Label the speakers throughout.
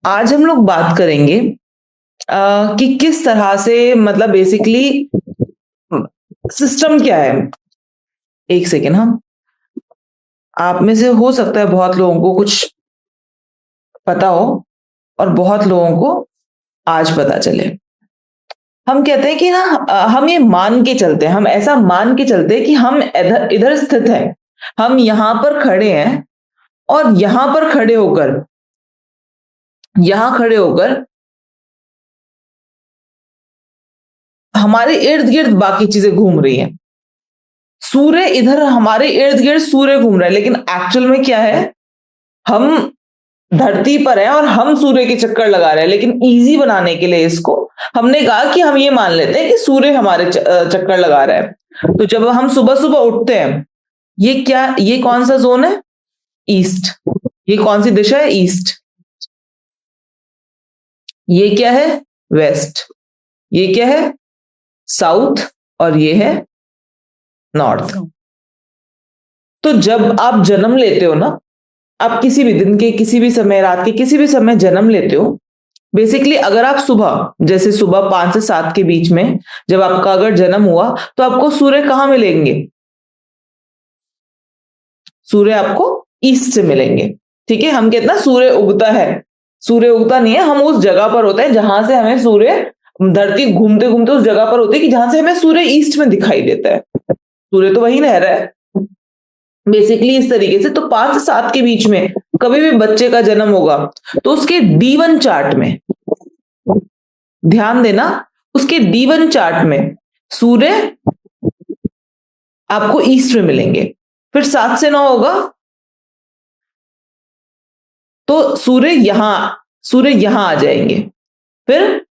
Speaker 1: आज हम लोग बात करेंगे कि किस तरह से मतलब बेसिकली सिस्टम क्या है। एक सेकेंड, हाँ। आप में से हो सकता है बहुत लोगों को कुछ पता हो और बहुत लोगों को आज पता चले। हम कहते हैं कि ना हम ये मान के चलते हैं, हम ऐसा मान के चलते हैं कि हम इधर इधर स्थित हैं, हम यहां पर खड़े हैं और यहां खड़े होकर हमारे इर्द गिर्द बाकी चीजें घूम रही हैं। सूर्य इधर हमारे इर्द गिर्द सूर्य घूम रहा है, लेकिन एक्चुअल में क्या है, हम धरती पर हैं और हम सूर्य के चक्कर लगा रहे हैं। लेकिन इजी बनाने के लिए इसको हमने कहा कि हम ये मान लेते हैं कि सूर्य हमारे चक्कर लगा रहा है। तो जब हम सुबह सुबह उठते हैं, ये कौन सा जोन है? ईस्ट। ये कौन सी दिशा है? ईस्ट। ये क्या है? वेस्ट। ये क्या है? साउथ। और ये है नॉर्थ। तो जब आप जन्म लेते हो ना, आप किसी भी दिन के किसी भी समय, रात के किसी भी समय जन्म लेते हो, बेसिकली अगर आप सुबह, जैसे सुबह 5 से 7 के बीच में जब आपका अगर जन्म हुआ, तो आपको सूर्य कहां मिलेंगे? सूर्य आपको ईस्ट से मिलेंगे। ठीक है, हम कहते हैं सूर्य उगता है। सूर्य उगता नहीं है, हम उस जगह पर होते हैं जहां से हमें सूर्य, धरती घूमते घूमते उस जगह पर होती है कि जहां से हमें सूर्य ईस्ट में दिखाई देता है। सूर्य तो वहीं रह रहा है बेसिकली इस तरीके से। तो 5 से 7 के बीच में कभी भी बच्चे का जन्म होगा, तो उसके D1 चार्ट में, ध्यान देना, उसके D1 चार्ट में सूर्य आपको ईस्ट में मिलेंगे। फिर 7 से 9 होगा तो सूर्य यहां आ जाएंगे। फिर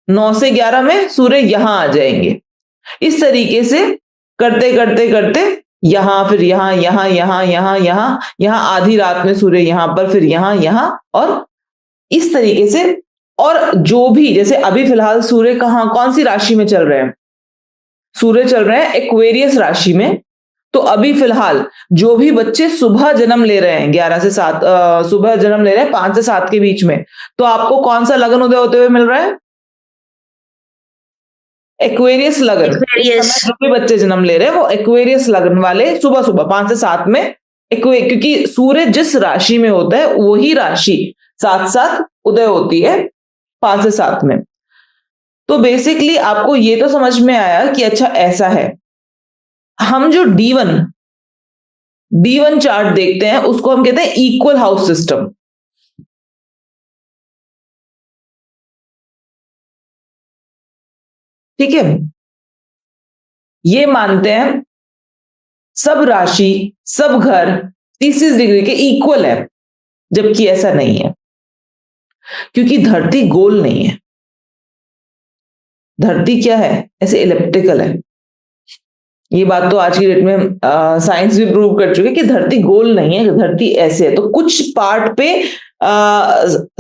Speaker 1: 9 से 11 में सूर्य यहां आ जाएंगे। इस तरीके से करते करते करते यहां, फिर यहां, यहां, यहां, यहां, यहां, यहां, आधी रात में सूर्य यहां पर, फिर यहां, यहां, और इस तरीके से। और जो भी, जैसे अभी फिलहाल सूर्य कौन सी राशि में चल रहे हैं? सूर्य चल रहे हैं एक्वेरियस राशि में। तो अभी फिलहाल जो भी बच्चे सुबह जन्म ले रहे हैं, 11 से 7, सुबह जन्म ले रहे हैं 5 से 7 के बीच में, तो आपको कौन सा लगन उदय होते हुए मिल रहा है? एक्वेरियस लगन। जो भी बच्चे जन्म ले रहे हैं वो एक्वेरियस लगन वाले सुबह सुबह 5 से 7 में क्योंकि सूर्य जिस राशि में होता है वही राशि साथ साथ उदय होती है 5 से 7 में। तो बेसिकली आपको ये तो समझ में आया कि अच्छा ऐसा है। हम जो D1 चार्ट देखते हैं उसको हम कहते हैं इक्वल हाउस सिस्टम। ठीक है, ये मानते हैं सब राशि, सब घर 30 डिग्री के इक्वल है, जबकि ऐसा नहीं है, क्योंकि धरती गोल नहीं है। धरती क्या है? ऐसे इलिप्टिकल है। ये बात तो आज की डेट में साइंस भी प्रूव कर चुके कि धरती गोल नहीं है, धरती ऐसे है। तो कुछ पार्ट पे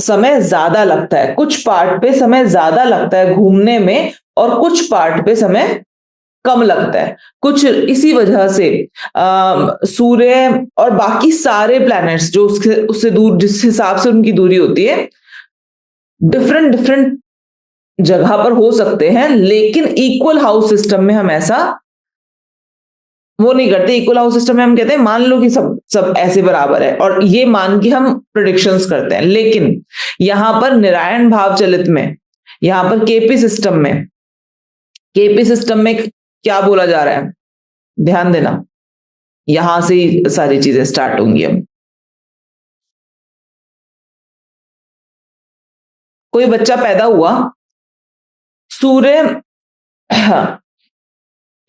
Speaker 1: समय ज्यादा लगता है, कुछ पार्ट पे समय ज्यादा लगता है घूमने में, और कुछ पार्ट पे समय कम लगता है। कुछ इसी वजह से सूर्य और बाकी सारे प्लैनेट्स जो उससे दूर, जिस हिसाब से उनकी दूरी होती है, डिफरेंट डिफरेंट जगह पर हो सकते हैं, लेकिन इक्वल हाउस सिस्टम में हम ऐसा वो नहीं करते। इक्वल हाउस सिस्टम में हम कहते हैं मान लो कि सब सब ऐसे बराबर है, और ये मान के हम प्रिडिक्शंस करते हैं। लेकिन यहां पर नारायण भाव चलित में, यहां पर केपी सिस्टम में क्या बोला जा रहा है? ध्यान देना, यहां से ही सारी चीजें स्टार्ट होंगी। अब कोई बच्चा पैदा हुआ, सूर्य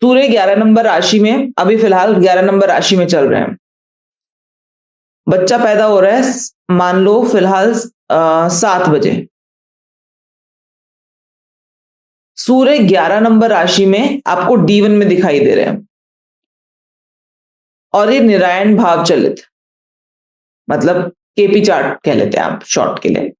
Speaker 1: सूर्य 11 नंबर राशि में, अभी फिलहाल 11 नंबर राशि में चल रहे हैं। बच्चा पैदा हो रहा है, मान लो फिलहाल 7 बजे। सूर्य 11 नंबर राशि में आपको D1 में दिखाई दे रहे हैं, और ये नारायण भाव चलित, मतलब केपी चार्ट कह लेते हैं आप शॉर्ट के लिए।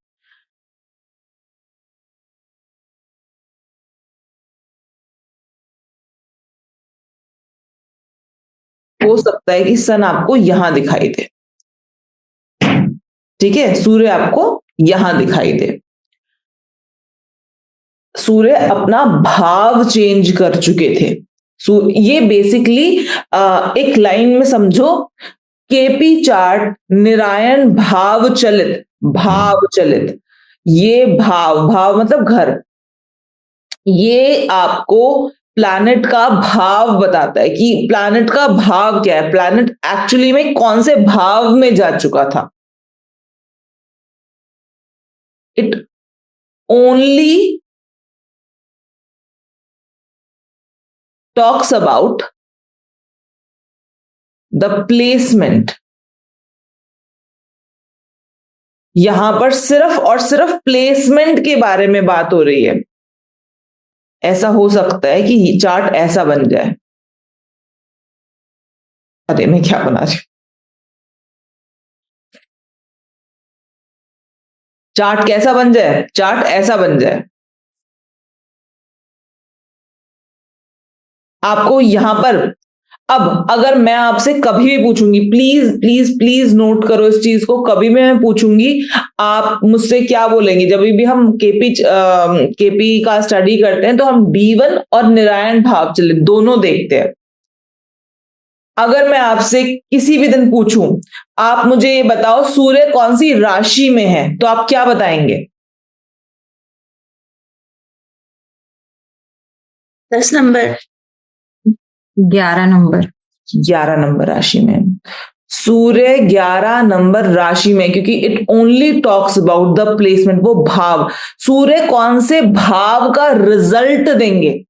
Speaker 1: हो सकता है कि सन आपको यहां दिखाई दे। ठीक है, सूर्य आपको यहां दिखाई दे। सूर्य अपना भाव चेंज कर चुके थे। ये बेसिकली एक लाइन में समझो, केपी चार्ट निरायण भाव चलित, भाव चलित, ये भाव, भाव मतलब घर, ये आपको प्लैनेट का भाव बताता है कि प्लैनेट का भाव क्या है, प्लैनेट एक्चुअली में कौन से भाव में जा चुका था। It only talks about the placement. यहां पर सिर्फ और सिर्फ प्लेसमेंट के बारे में बात हो रही है। ऐसा हो सकता है कि चार्ट ऐसा बन जाए। अरे मैं क्या बना रही हूं, चार्ट कैसा बन जाए, चार्ट ऐसा बन जाए। आपको यहां पर, अब अगर मैं आपसे कभी भी पूछूंगी, प्लीज प्लीज प्लीज नोट करो इस चीज को, कभी भी मैं पूछूंगी, आप मुझसे क्या बोलेंगे। जब भी हम केपी का स्टडी करते हैं तो हम D1 और निरायण भाव चलित दोनों देखते हैं। अगर मैं आपसे किसी भी दिन पूछूं, आप मुझे ये बताओ सूर्य कौन सी राशि में है, तो आप क्या बताएंगे?
Speaker 2: 10 नंबर।
Speaker 3: 11 नंबर।
Speaker 1: 11 नंबर राशि में सूर्य, 11 नंबर राशि में, क्योंकि it only talks about the placement, वो भाव। सूर्य कौन से भाव का रिजल्ट देंगे?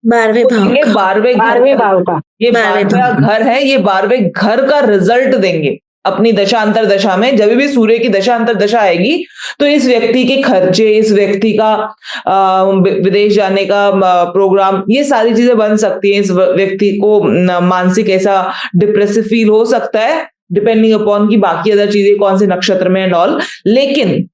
Speaker 2: 12वें भाव का।
Speaker 1: 12वें भाव का। ये 12वां घर है, ये 12वें घर का रिजल्ट देंगे अपनी दशांतर दशा में। जब भी सूर्य की दशांतर दशा आएगी तो इस व्यक्ति के खर्चे, इस व्यक्ति का विदेश जाने का प्रोग्राम, ये सारी चीजें बन सकती हैं। इस व्यक्ति को मानसिक ऐसा डिप्रेसिव फील हो सकता है, डिपेंडिंग अपॉन की बाकी अदर चीजें कौन से नक्षत्र में एंड ऑल। लेकिन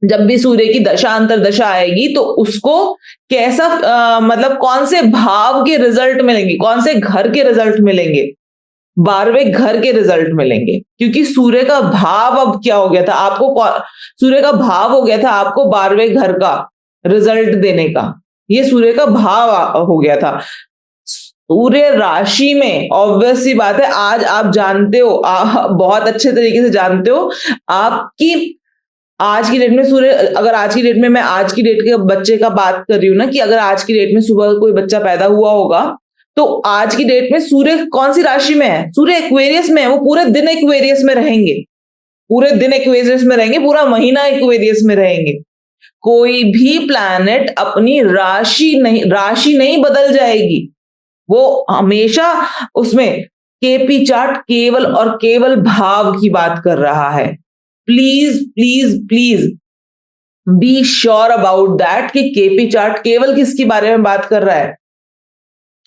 Speaker 1: जब भी सूर्य की दशा अंतर दशा आएगी तो उसको कैसा मतलब कौन से भाव के रिजल्ट मिलेंगे, कौन से घर के रिजल्ट मिलेंगे? 12वें घर के रिजल्ट मिलेंगे, क्योंकि सूर्य का भाव अब क्या हो गया था आपको, सूर्य का भाव हो गया था आपको 12वें घर का रिजल्ट देने का। ये सूर्य का भाव हो गया था। सूर्य राशि में ऑब्वियस सी बात है, आज आप जानते हो, बहुत अच्छे तरीके से जानते हो आपकी आज की डेट में सूर्य, अगर आज की डेट में, मैं आज की डेट के बच्चे का बात कर रही हूं ना, कि अगर आज की डेट में सुबह कोई बच्चा पैदा हुआ होगा तो आज की डेट में सूर्य कौन सी राशि में है? सूर्य एक्वेरियस में है। वो पूरे दिन एक्वेरियस में रहेंगे, पूरे दिन एक्वेरियस में रहेंगे, पूरा महीना एक्वेरियस में रहेंगे। कोई भी प्लैनेट अपनी राशि नहीं बदल जाएगी, वो हमेशा उसमें। केपी चार्ट केवल और केवल भाव की बात कर रहा है। Please please please be sure about that कि केपी चार्ट केवल किसके बारे में बात कर रहा है?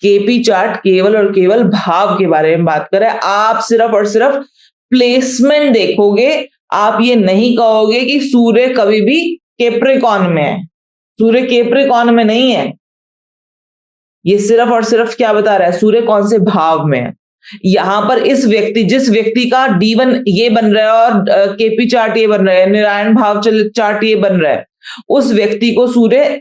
Speaker 1: केपी चार्ट केवल और केवल भाव के बारे में बात कर रहा है। आप सिर्फ और सिर्फ प्लेसमेंट देखोगे, आप ये नहीं कहोगे कि सूर्य कभी भी कैप्रिकॉर्न में है। सूर्य कैप्रिकॉर्न में नहीं है। ये सिर्फ और सिर्फ क्या बता रहा है? सूर्य कौन से भाव में है। यहां पर इस व्यक्ति, जिस व्यक्ति का D1 ये बन रहा है और केपी चार्ट ये बन रहा है, निरायण भाव चलित चार्ट ये बन रहा है, उस व्यक्ति को सूर्य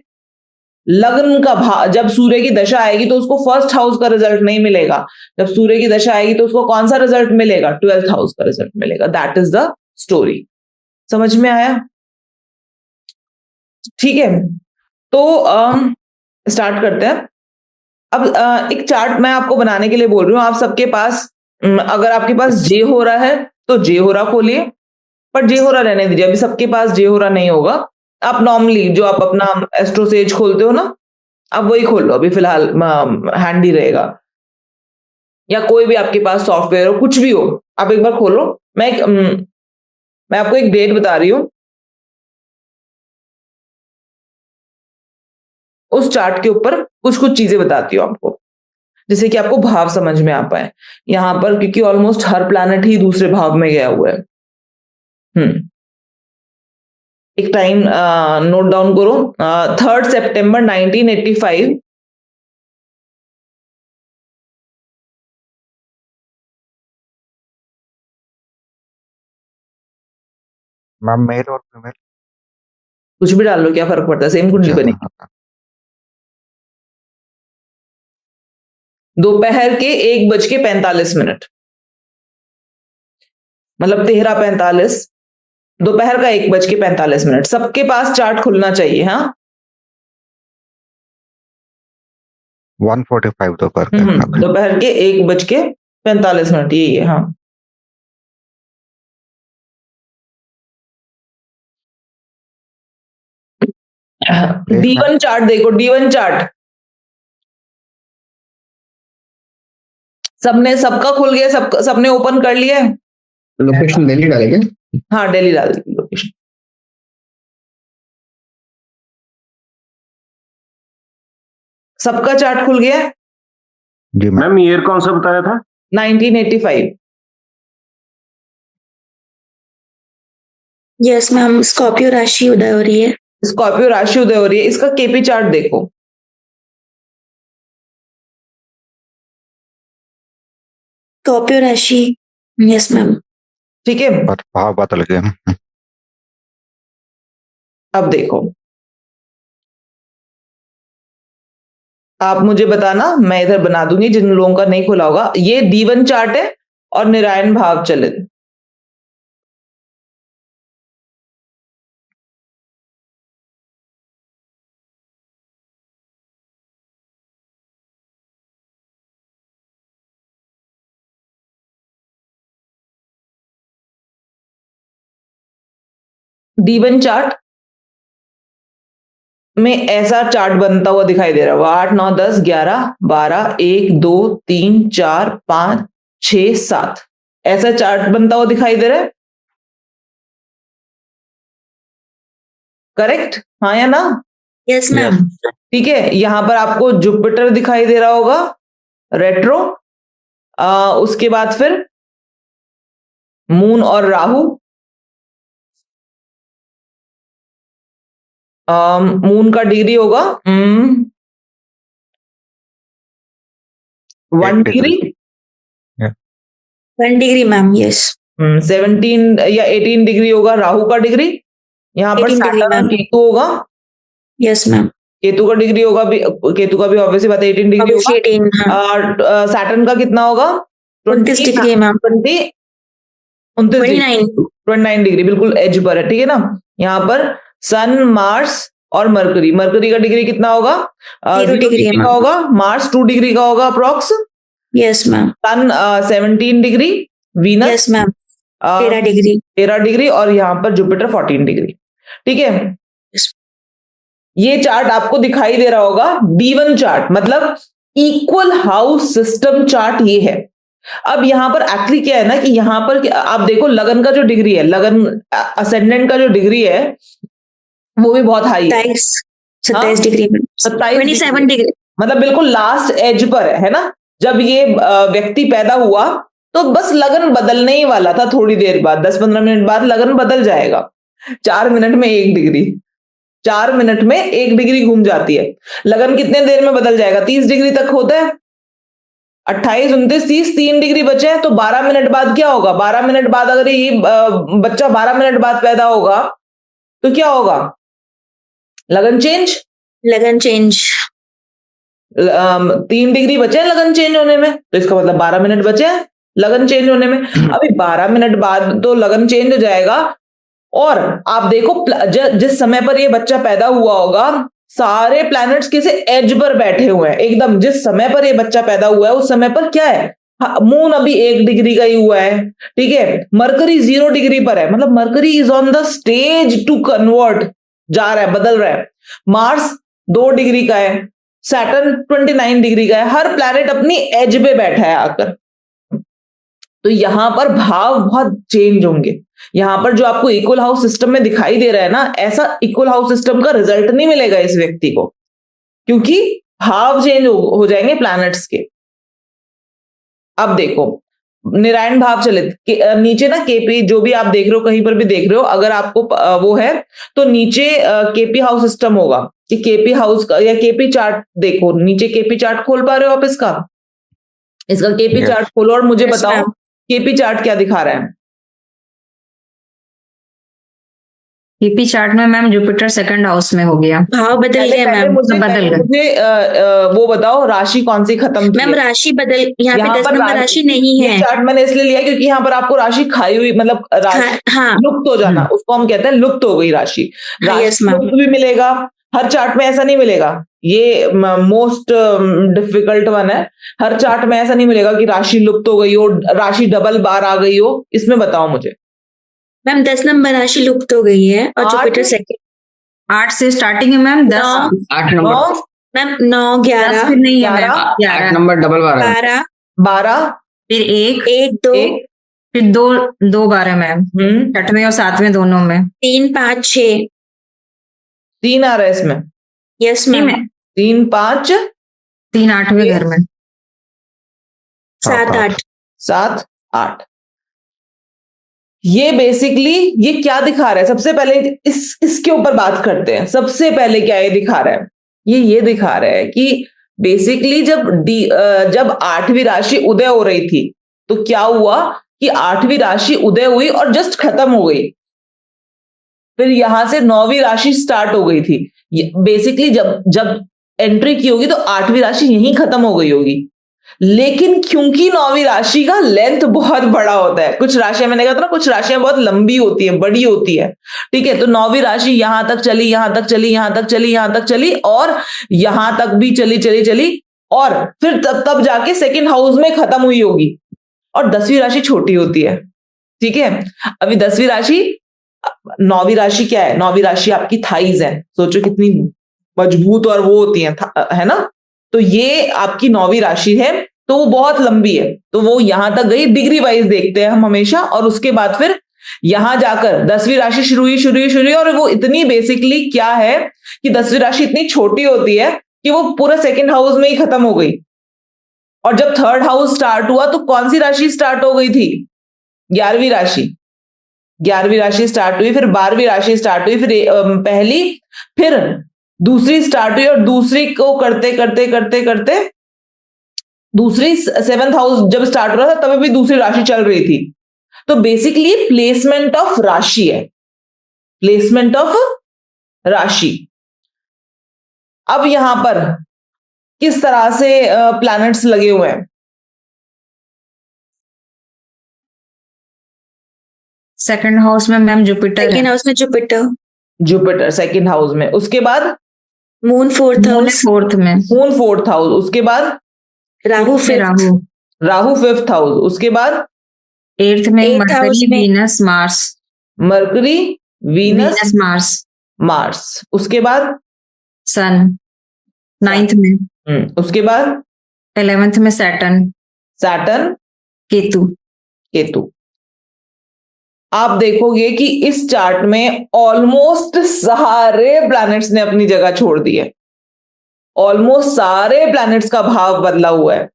Speaker 1: लग्न का भाव, जब सूर्य की दशा आएगी तो उसको फर्स्ट हाउस का रिजल्ट नहीं मिलेगा। जब सूर्य की दशा आएगी तो उसको कौन सा रिजल्ट मिलेगा? 12th हाउस का रिजल्ट मिलेगा। That is the story. समझ में आया? ठीक है, तो स्टार्ट करते हैं। अब एक चार्ट मैं आपको बनाने के लिए बोल रही हूँ। आप सबके पास, अगर आपके पास जे हो रहा है तो जे हो रहा खोलिए, पर जे हो रहा रहने दीजिए, अभी सबके पास जे हो रहा नहीं होगा। आप नॉर्मली जो आप अपना एस्ट्रोसेज खोलते हो ना, आप वही खोल लो, अभी फिलहाल हैंडी रहेगा। या कोई भी आपके पास सॉफ्टवेयर हो, कुछ भी हो, आप एक बार खोलो। मैं आपको एक डेट बता रही हूँ, उस चार्ट के ऊपर कुछ कुछ चीजें बताती हूँ आपको, जिससे कि आपको भाव समझ में आ पाए। यहां पर क्योंकि ऑलमोस्ट हर प्लैनेट ही दूसरे भाव में गया हुआ है। एक टाइम नोट डाउन करो। 3 सितंबर 1985,
Speaker 2: मैम मेल और फीमेल?
Speaker 1: कुछ भी डाल लो, क्या फर्क पड़ता है, सेम कुंडली
Speaker 2: अच्छा,
Speaker 1: बनेगी।
Speaker 2: हाँ।
Speaker 1: दोपहर के 1:45, मतलब 13:45, दोपहर का 1:45। सबके पास चार्ट खुलना चाहिए। हाँ
Speaker 2: 1:45 दोपहर का।
Speaker 1: दोपहर के 1:45, यही है। हाँ D1 चार्ट देखो, D1 चार्ट सबका खुल गया, सबने ओपन कर लिया है।
Speaker 4: लोकेशन दिल्ली डालेंगे।
Speaker 1: हाँ दिल्ली डाल दी लोकेशन। सबका चार्ट खुल गया है।
Speaker 2: जी
Speaker 5: मैम ईयर कौन सा बताया था?
Speaker 1: 1985।
Speaker 6: यस मैम, स्कॉर्पियो राशि उदय हो रही है।
Speaker 1: स्कॉर्पियो राशि उदय हो रही है। इसका केपी चार्ट देखो।
Speaker 6: स्कॉर्पियो राशि, यस मैम।
Speaker 1: ठीक है,
Speaker 2: भाव बदल गए।
Speaker 1: अब देखो, आप मुझे बताना, मैं इधर बना दूंगी जिन लोगों का नहीं खुला होगा। ये D1 चार्ट है और नारायण भाव चलित। D1 चार्ट में ऐसा चार्ट बनता हुआ दिखाई दे रहा होगा। 8 9 10 11 12 1 2 3 4 5 6 7, ऐसा चार्ट बनता हुआ दिखाई दे रहा है। करेक्ट, हाँ या ना?
Speaker 6: Yes ma'am.
Speaker 1: ठीक है, यहां पर आपको जुपिटर दिखाई दे रहा होगा रेट्रो। उसके बाद फिर मून और राहु। मून का डिग्री होगा 1 डिग्री,
Speaker 6: 1 डिग्री मैम, यस।
Speaker 1: 17 या 18 डिग्री होगा राहु का डिग्री। यहाँ पर
Speaker 6: 18 डिग्री
Speaker 1: सैटर्न और
Speaker 6: मैम।
Speaker 1: केतु होगा।
Speaker 6: Yes ma'am.
Speaker 1: केतु का डिग्री होगा भी, केतु का भी ऑब्वियसली बात है 18 डिग्री होगा।
Speaker 6: 18, हाँ।
Speaker 1: सैटर्न का कितना होगा?
Speaker 6: 29 डिग्री मैम।
Speaker 1: 29 डिग्री, बिल्कुल एज पर है। ठीक है ना? यहाँ पर सन, मार्स और मरकरी। मरकरी का डिग्री कितना होगा?
Speaker 6: 0 डिग्री
Speaker 1: का होगा। मार्स 2 डिग्री का होगा approx.
Speaker 6: Yes ma'am.
Speaker 1: Sun 17 degree, venus
Speaker 6: yes ma'am, 13 degree.
Speaker 1: 13 degree और यहाँ पर जुपिटर 14 डिग्री। ठीक है, ये चार्ट आपको दिखाई दे रहा होगा D1 चार्ट, मतलब इक्वल हाउस सिस्टम चार्ट ये है। अब यहां पर एक्चुअली क्या है ना कि यहां पर आप देखो लगन का जो डिग्री है, लगन असेंडेंट का जो डिग्री है वो भी बहुत हाई है।
Speaker 6: 27 डिग्री में, 27 डिग्री,
Speaker 1: मतलब बिल्कुल लास्ट एज पर है ना? जब ये व्यक्ति पैदा हुआ तो बस लगन बदलने ही वाला था, थोड़ी देर बाद 10-15 मिनट बाद लगन बदल जाएगा। 4 मिनट में 1 डिग्री, 4 मिनट में 1 डिग्री घूम जाती है। लगन कितने देर में बदल जाएगा? 30 डिग्री तक होता है। 28 29 30, 3 डिग्री बचे हैं तो 12 मिनट बाद क्या होगा? 12 मिनट बाद अगर ये बच्चा 12 मिनट बाद पैदा होगा तो क्या होगा? लगन चेंज। 3 डिग्री बचे हैं लगन चेंज होने में, तो इसका मतलब 12 मिनट बचे हैं लगन चेंज होने में। अभी 12 मिनट बाद तो लगन चेंज हो जाएगा। और आप देखो जिस समय पर ये बच्चा पैदा हुआ होगा सारे प्लैनेट्स किसी एज पर बैठे हुए हैं एकदम। जिस समय पर ये बच्चा पैदा हुआ है उस समय पर क्या है? मून अभी 1 डिग्री का ही हुआ है। ठीक है, मरकरी 0 डिग्री पर है, मतलब mercury is on the stage to convert, जा रहा है, बदल रहा है। मार्स 2 डिग्री का है, सैटर्न 29 डिग्री का है। हर प्लैनेट अपनी एज पे बैठा है आकर। तो यहां पर भाव बहुत चेंज होंगे। यहां पर जो आपको इक्वल हाउस सिस्टम में दिखाई दे रहा है ना, ऐसा इक्वल हाउस सिस्टम का रिजल्ट नहीं मिलेगा इस व्यक्ति को, क्योंकि भाव चेंज हो जाएंगे प्लैनेट्स के। अब देखो नारायण भाव चलित नीचे ना केपी, जो भी आप देख रहे हो, कहीं पर भी देख रहे हो, अगर आपको वो है तो नीचे केपी हाउस सिस्टम होगा कि केपी हाउस का या केपी चार्ट देखो। नीचे केपी चार्ट खोल पा रहे हो आप? इसका केपी चार्ट खोलो और मुझे बताओ केपी चार्ट क्या दिखा रहा है।
Speaker 3: ईपी चार्ट में मैम जुपिटर सेकंड हाउस में हो गया।
Speaker 6: भाव बदल गया
Speaker 1: पहले
Speaker 6: मैम।
Speaker 1: मुझे
Speaker 3: बदल गए।
Speaker 1: वो बताओ राशि कौन सी खत्म की
Speaker 6: मैम
Speaker 1: है?
Speaker 6: राशि बदल, यहाँ पे
Speaker 1: यहाँ
Speaker 6: 10
Speaker 1: पर
Speaker 6: नंबर राशि नहीं
Speaker 1: ये
Speaker 6: है।
Speaker 1: चार्ट मैंने इसलिए लिया क्योंकि यहाँ पर आपको राशि खाई हुई, मतलब राशि
Speaker 6: हाँ
Speaker 1: लुप्त हो जाना, उसको हम कहते हैं लुप्त हो गई राशि।
Speaker 6: हाँ, yes,
Speaker 1: राशि
Speaker 6: ma'am.
Speaker 1: लुप्त भी मिलेगा, हर चार्ट में ऐसा नहीं मिलेगा, ये मोस्ट डिफिकल्ट वन है। हर चार्ट में ऐसा नहीं मिलेगा कि राशि लुप्त हो गई हो, राशि डबल बार आ गई हो। इसमें बताओ मुझे।
Speaker 6: मैम 10 नंबर राशि लुप्त हो गई है और
Speaker 1: 8
Speaker 6: जुपिटर सेकंड।
Speaker 3: 8 से स्टार्टिंग है मैम, 10
Speaker 4: 8
Speaker 1: 9
Speaker 4: नंबर,
Speaker 6: मैम 9
Speaker 3: 10
Speaker 6: 11
Speaker 3: फिर नहीं है मैम,
Speaker 1: 11
Speaker 3: 11
Speaker 4: 8 नंबर डबल 12
Speaker 6: 12
Speaker 1: 12
Speaker 3: फिर 1
Speaker 6: 1 2
Speaker 1: 1
Speaker 3: फिर 2 बार है मैम, छठवें और सातवें दोनों में।
Speaker 6: 3 5 6।
Speaker 1: 3 आ रहा है इसमें,
Speaker 6: यस
Speaker 3: नहीं
Speaker 6: मैम।
Speaker 3: मैम,
Speaker 1: 3 5
Speaker 3: 3 8वें घर में।
Speaker 6: 7 8।
Speaker 1: 7 8। ये बेसिकली ये क्या दिखा रहा है? सबसे पहले इसके ऊपर बात करते हैं। सबसे पहले क्या ये दिखा रहा है? ये दिखा रहा है कि बेसिकली जब 8वीं राशि उदय हो रही थी तो क्या हुआ कि 8वीं राशि उदय हुई और जस्ट खत्म हो गई। फिर यहां से 9वीं राशि स्टार्ट हो गई थी। बेसिकली जब एंट्री की होगी तो 8वीं राशि यहीं खत्म हो गई होगी। लेकिन क्योंकि 9वीं राशि का लेंथ बहुत बड़ा होता है, कुछ राशियां, मैंने कहा था ना, कुछ राशियां बहुत लंबी होती है, बड़ी होती है, ठीक है। तो 9वीं राशि यहां तक चली, यहां तक चली, यहां तक चली, यहां तक चली, और यहां तक भी चली चली चली, और फिर तब जाके सेकंड हाउस में खत्म हुई होगी। और 10वीं राशि छोटी होती है, ठीक है। अभी 10वीं राशि, 9वीं राशि क्या है? 9वीं राशि आपकी थाइज है। सोचो कितनी मजबूत और वो होती है ना। तो ये आपकी 9वीं राशि है, तो वो बहुत लंबी है, तो वो यहां तक गई। डिग्री वाइज देखते हैं हम हमेशा, और उसके बाद फिर यहां जाकर 10वीं राशि शुरू हुई, और वो इतनी बेसिकली क्या है कि 10वीं राशि इतनी छोटी होती है कि वो पूरा सेकंड हाउस में ही खत्म हो गई। और जब थर्ड हाउस स्टार्ट हुआ तो कौन सी राशि स्टार्ट हो गई थी? 11वीं राशि। 11वीं राशि स्टार्ट हुई, फिर 12वीं राशि स्टार्ट हुई, फिर पहली, फिर दूसरी स्टार्ट हुई, और दूसरी को करते करते करते करते दूसरी 7th हाउस जब स्टार्ट हो रहा था तब भी दूसरी राशि चल रही थी। तो बेसिकली प्लेसमेंट ऑफ राशि है, प्लेसमेंट ऑफ राशि। अब यहां पर किस तरह से प्लैनेट्स लगे हुए हैं?
Speaker 3: सेकंड हाउस में मैम जुपिटर
Speaker 6: सेकंड
Speaker 3: है।
Speaker 6: हाउस में
Speaker 1: जुपिटर सेकंड हाउस में, उसके बाद
Speaker 6: moon 4th
Speaker 3: moon
Speaker 6: house,
Speaker 3: 4th में,
Speaker 1: मून 4th हाउस, उसके बाद
Speaker 6: Rahu 5th,
Speaker 1: Rahu 5th house, उसके बाद
Speaker 3: 8th में
Speaker 6: 8th
Speaker 3: मरकरी
Speaker 6: हाउस में
Speaker 3: Venus Mars,
Speaker 1: mercury Venus
Speaker 3: Venus Mars
Speaker 1: Mars, उसके बाद
Speaker 3: सन 9th में,
Speaker 1: उसके बाद
Speaker 3: 11th में सैटर्न
Speaker 1: सैटर्न
Speaker 3: केतु।
Speaker 1: केतु। आप देखोगे कि इस चार्ट में ऑलमोस्ट सारे प्लैनेट्स ने अपनी जगह छोड़ दी है, ऑलमोस्ट सारे प्लैनेट्स का भाव बदला हुआ है,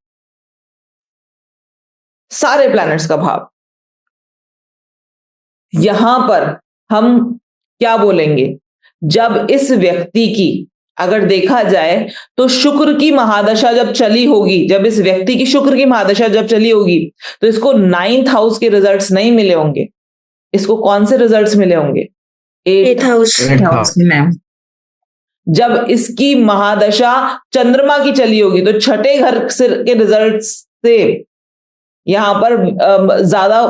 Speaker 1: सारे प्लैनेट्स का भाव। यहां पर हम क्या बोलेंगे? जब इस व्यक्ति की अगर देखा जाए तो शुक्र की महादशा जब चली होगी, जब इस व्यक्ति की शुक्र की महादशा जब चली होगी, तो इसको 9th हाउस के रिजल्ट्स नहीं मिले होंगे। इसको कौन से रिजल्ट्स मिले होंगे?
Speaker 6: 8th house.
Speaker 3: मैम
Speaker 1: जब इसकी महादशा चंद्रमा की चली होगी तो छठे घर के रिजल्ट्स से यहां पर ज्यादा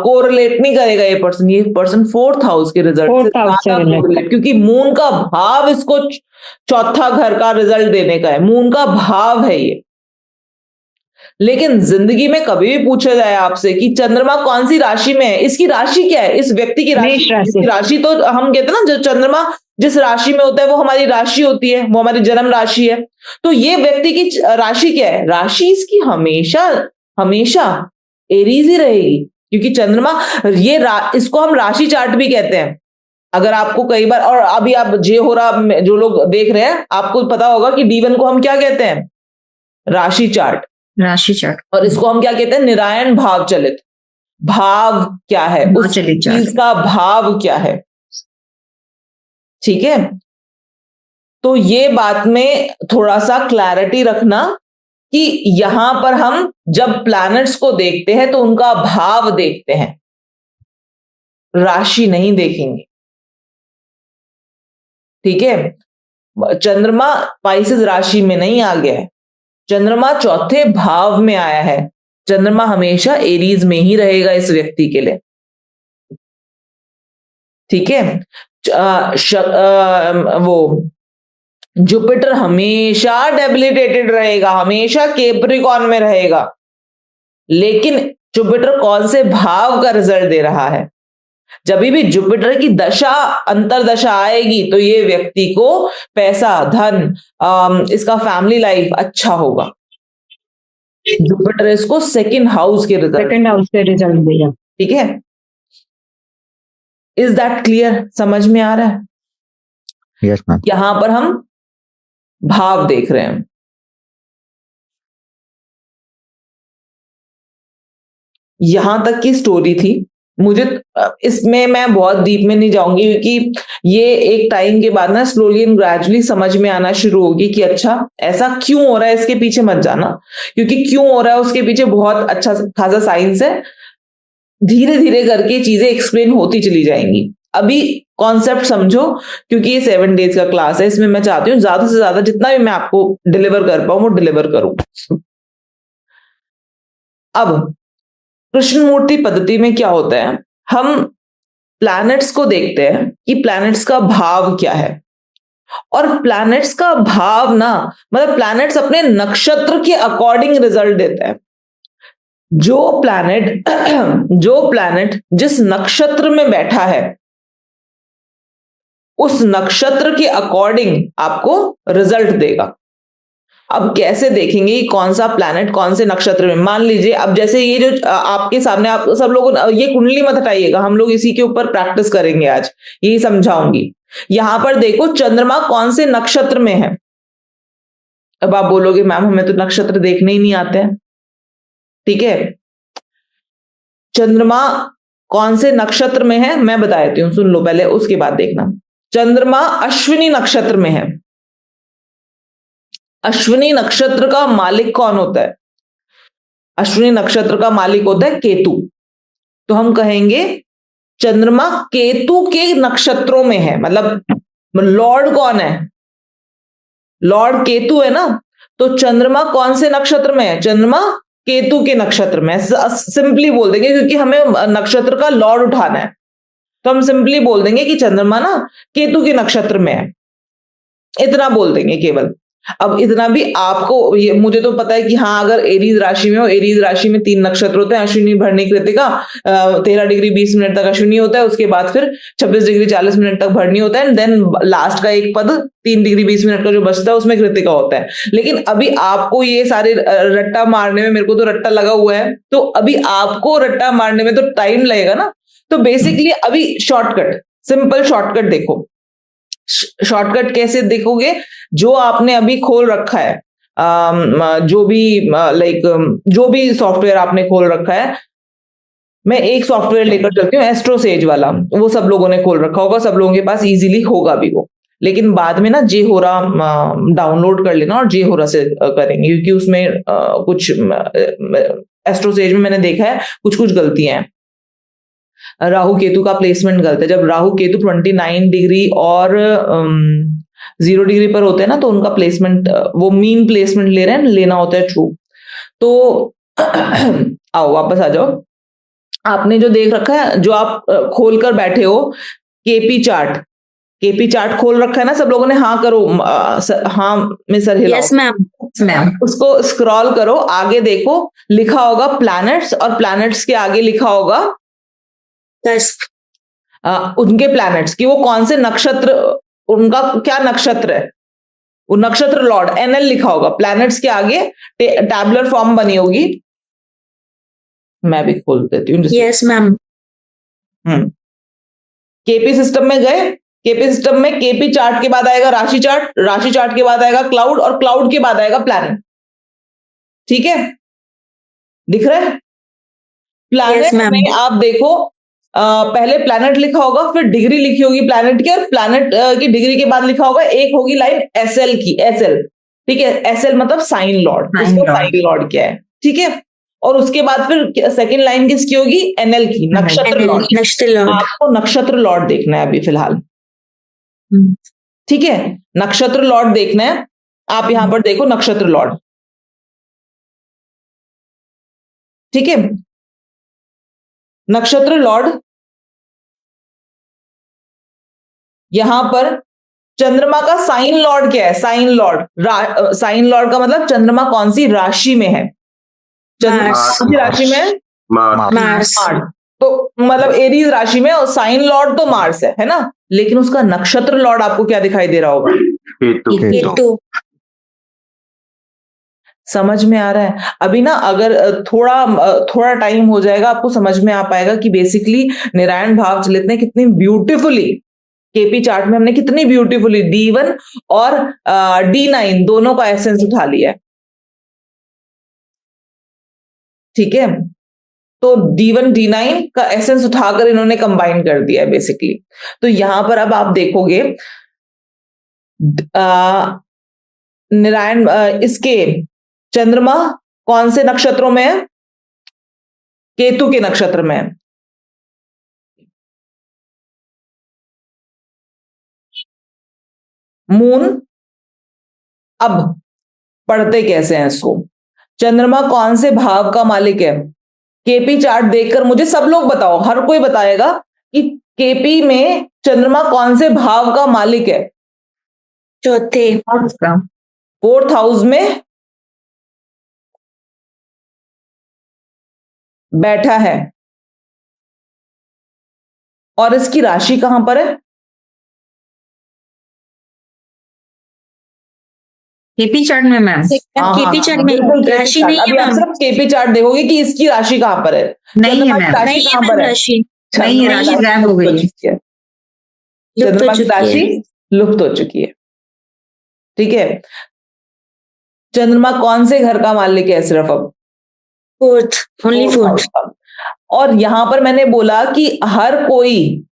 Speaker 1: कोरिलेट नहीं करेगा ये पर्सन 4th हाउस के रिजल्ट से ज्यादा कोरिलेट, क्योंकि मून का भाव इसको चौथा घर का रिजल्ट देने का है, मून का भाव है ये। लेकिन जिंदगी में कभी भी पूछा जाए आपसे कि चंद्रमा कौन सी राशि में है, इसकी राशि क्या है, इस व्यक्ति की राशि तो हम कहते हैं ना, जो चंद्रमा जिस राशि में होता है वो हमारी राशि होती है, वो हमारी जन्म राशि है। तो ये व्यक्ति की राशि क्या है? राशि इसकी हमेशा हमेशा एरीज ही रहेगी, क्योंकि चंद्रमा इसको हम राशि चार्ट भी कहते हैं। अगर आपको कई बार, और अभी आप जे हो रहा जो लोग देख रहे हैं, आपको पता होगा कि D1 को हम क्या कहते हैं? राशि चार्ट। और इसको हम क्या कहते हैं? निरायण भाव चलित। भाव क्या है? उस चीज का भाव क्या है? ठीक है, तो ये बात में थोड़ा सा क्लैरिटी रखना कि यहां पर हम जब प्लैनेट्स को देखते हैं तो उनका भाव देखते हैं, राशि नहीं देखेंगे। ठीक है। चंद्रमा पाइसेस राशि में नहीं आ गया है, चंद्रमा चौथे भाव में आया है। चंद्रमा हमेशा एरीज में ही रहेगा इस व्यक्ति के लिए, ठीक है। वो जुपिटर हमेशा डेबिलिटेटेड रहेगा, हमेशा कैप्रिकॉर्न में रहेगा, लेकिन जुपिटर कौन से भाव का रिजल्ट दे रहा है? जब भी जुपिटर की दशा अंतरदशा आएगी तो ये व्यक्ति को पैसा, धन, इसका फैमिली लाइफ अच्छा होगा। जुपिटर इसको सेकंड हाउस के रिजल्ट देगा, ठीक है। Is that clear? समझ में आ रहा है?
Speaker 2: Yes ma'am.
Speaker 1: यहां पर हम भाव देख रहे हैं। यहां तक की स्टोरी थी। मुझे इसमें मैं बहुत डीप में नहीं जाऊंगी, क्योंकि ये एक टाइम के बाद ना स्लोली एंड ग्रेजुअली समझ में आना शुरू होगी कि अच्छा ऐसा क्यों हो रहा है। इसके पीछे मत जाना, क्योंकि क्यों हो रहा है उसके पीछे बहुत अच्छा खासा साइंस है। धीरे धीरे करके चीजें एक्सप्लेन होती चली जाएंगी। अभी कॉन्सेप्ट समझो, क्योंकि ये 7 डेज का क्लास है। इसमें मैं चाहती हूँ ज्यादा से ज्यादा जितना भी मैं आपको डिलीवर कर पाऊं वो डिलीवर करूं। अब कृष्णमूर्ति पद्धति में क्या होता है, हम प्लैनेट्स को देखते हैं कि प्लैनेट्स का भाव क्या है। और प्लैनेट्स का भाव ना, मतलब प्लैनेट्स अपने नक्षत्र के अकॉर्डिंग रिजल्ट देता है। जो प्लैनेट जिस नक्षत्र में बैठा है उस नक्षत्र के अकॉर्डिंग आपको रिजल्ट देगा। अब कैसे देखेंगे कि कौन सा प्लैनेट कौन से नक्षत्र में? मान लीजिए अब जैसे ये जो आपके सामने, आप सब लोग ये कुंडली मत हटाइएगा, हम लोग इसी के ऊपर प्रैक्टिस करेंगे आज, यही समझाऊंगी। यहां पर देखो चंद्रमा कौन से नक्षत्र में है। अब आप बोलोगे मैम हमें तो नक्षत्र देखने ही नहीं आते हैं, ठीक है। चंद्रमा कौन से नक्षत्र में है मैं बता देती हूं, सुन लो पहले, उसके बाद देखना। चंद्रमा अश्विनी नक्षत्र में है। अश्विनी नक्षत्र का मालिक कौन होता है? अश्विनी नक्षत्र का मालिक होता है केतु। तो हम कहेंगे चंद्रमा केतु के नक्षत्रों में है, मतलब लॉर्ड कौन है? लॉर्ड केतु है ना। तो चंद्रमा कौन से नक्षत्र में है? चंद्रमा केतु के नक्षत्र में। सिंपली बोल देंगे, क्योंकि हमें नक्षत्र का लॉर्ड उठाना है, तो हम सिंपली बोल देंगे कि चंद्रमा ना केतु के नक्षत्र में है। इतना बोल देंगे केवल। अब इतना भी आपको मुझे तो पता है कि हाँ, अगर एरीज राशि में हो, एरीज राशि में 3 नक्षत्र होते हैं, अश्विनी, भरणी, कृतिका। 13 डिग्री 20 मिनट तक अश्विनी होता है, उसके बाद फिर 26 डिग्री 40 मिनट तक भरणी होता है, एंड देन लास्ट का एक पद 3 डिग्री 20 मिनट का जो बचता है उसमें कृतिका होता है। लेकिन अभी आपको ये सारे रट्टा मारने में, मेरे को तो रट्टा लगा हुआ है, तो अभी आपको रट्टा मारने में तो टाइम लगेगा ना। तो बेसिकली अभी शॉर्टकट, सिंपल शॉर्टकट देखो। शॉर्टकट कैसे देखोगे? जो आपने अभी खोल रखा है, जो भी सॉफ्टवेयर आपने खोल रखा है, मैं एक सॉफ्टवेयर लेकर चलती हूँ, एस्ट्रोसेज वाला, वो सब लोगों ने खोल रखा होगा, सब लोगों के पास इजीली होगा भी वो। लेकिन बाद में ना जेहोरा डाउनलोड कर लेना और जेहोरा से करेंगे, क्योंकि उसमें कुछ एस्ट्रोसेज में मैंने देखा है कुछ गलतियां हैं। राहु केतु का प्लेसमेंट गलत है। जब राहु केतु 29 डिग्री और 0 डिग्री पर होते हैं ना, तो उनका प्लेसमेंट, वो मीन प्लेसमेंट ले रहे हैं, लेना होता है ट्रू। तो आओ वापस आ जाओ। आपने जो देख रखा है, जो आप खोल कर बैठे हो, केपी चार्ट खोल रखा है ना सब लोगों ने? हाँ करो, हाँ में सर हिलाओ।
Speaker 6: Yes ma'am.
Speaker 1: उसको स्क्रॉल करो, आगे देखो, लिखा होगा प्लैनेट्स, और प्लैनेट्स के आगे लिखा होगा उनके प्लैनेट्स कि वो कौन से नक्षत्र, उनका क्या नक्षत्र है, वो नक्षत्र लॉर्ड एनएल लिखा होगा। प्लैनेट्स के आगे टैबुलर फॉर्म बनी होगी, मैं भी खोल देती हूँ।
Speaker 6: Yes ma'am.
Speaker 1: केपी सिस्टम में गए, केपी सिस्टम में केपी चार्ट के बाद आएगा राशि चार्ट, राशि चार्ट के बाद आएगा क्लाउड, और क्लाउड के बाद आएगा प्लैनेट। ठीक है, दिख रहा है? प्लैनेट में आप देखो, पहले प्लैनेट लिखा होगा, फिर डिग्री लिखी होगी प्लैनेट की, और प्लैनेट की डिग्री के बाद लिखा होगा, एक होगी लाइन एसएल की, एसएल, ठीक है। एसएल मतलब साइन लॉर्ड, उसका साइन लॉर्ड क्या है, ठीक है। और उसके बाद फिर सेकंड लाइन किसकी होगी? एनएल की, नक्षत्र लॉर्ड। आपको नक्षत्र लॉर्ड देखना है अभी फिलहाल, ठीक है, नक्षत्र लॉर्ड देखना है, आप यहां पर देखो नक्षत्र लॉर्ड, ठीक है, नक्षत्र लॉर्ड यहां पर चंद्रमा का साइन लॉर्ड क्या है, साइन लॉर्ड, साइन लॉर्ड का मतलब चंद्रमा कौन सी राशि में है, चंद्रमा
Speaker 6: मार्स।
Speaker 1: कौन सी राशि में है,
Speaker 4: मार्स।
Speaker 6: मार्स।
Speaker 1: मार्स, तो मतलब एरीज राशि में, और साइन लॉर्ड तो मार्स है ना, लेकिन उसका नक्षत्र लॉर्ड आपको क्या दिखाई दे रहा होगा,
Speaker 4: केतु।
Speaker 6: केतु।
Speaker 1: समझ में आ रहा है। अभी ना अगर थोड़ा टाइम हो जाएगा आपको समझ में आ पाएगा कि बेसिकली नारायण भाव चलित ने कितनी ब्यूटीफुली केपी चार्ट में हमने कितनी ब्यूटीफुली D1 और D9 दोनों का एसेंस उठा लिया है, ठीक है, तो D1 D9 का एसेंस उठाकर इन्होंने कंबाइन कर दिया है बेसिकली। तो यहां पर अब आप देखोगे नारायण इसके चंद्रमा कौन से नक्षत्रों में है, केतु के नक्षत्र में है, मून, अब पढ़ते कैसे हैं इसको, चंद्रमा कौन से भाव का मालिक है, केपी चार्ट देखकर मुझे सब लोग बताओ, हर कोई बताएगा कि केपी में चंद्रमा कौन से भाव का मालिक है,
Speaker 6: चौथे।
Speaker 1: फोर्थ हाउस में बैठा है, और इसकी राशि कहां पर है,
Speaker 3: केपी चार्ट में मैम,
Speaker 6: केपी चार्ट में
Speaker 1: बिल्कुल KP
Speaker 6: राशि
Speaker 1: चार्ट।
Speaker 6: नहीं है
Speaker 1: अभी आप
Speaker 6: मैम,
Speaker 1: सिर्फ केपी चार्ट देखोगे कि इसकी राशि कहां पर है,
Speaker 3: नहीं है
Speaker 1: चंद्रमा की
Speaker 3: मैम,
Speaker 1: राशि
Speaker 6: नहीं है
Speaker 1: कहां
Speaker 6: मैम
Speaker 1: पर है,
Speaker 6: राशि,
Speaker 3: नहीं है, राशि गायब हो गई है।
Speaker 6: लुप्त हो
Speaker 1: चंद्रमा की
Speaker 6: चुकी है।
Speaker 1: राशि लुप्त हो चुकी है, ठीक है, चंद्रमा कौन से घर का मालिक है सिर्फ अब,
Speaker 6: fourth, only
Speaker 1: fourth house
Speaker 6: fourth.
Speaker 1: का। और यहां पर मैंने बोला कि हर कोई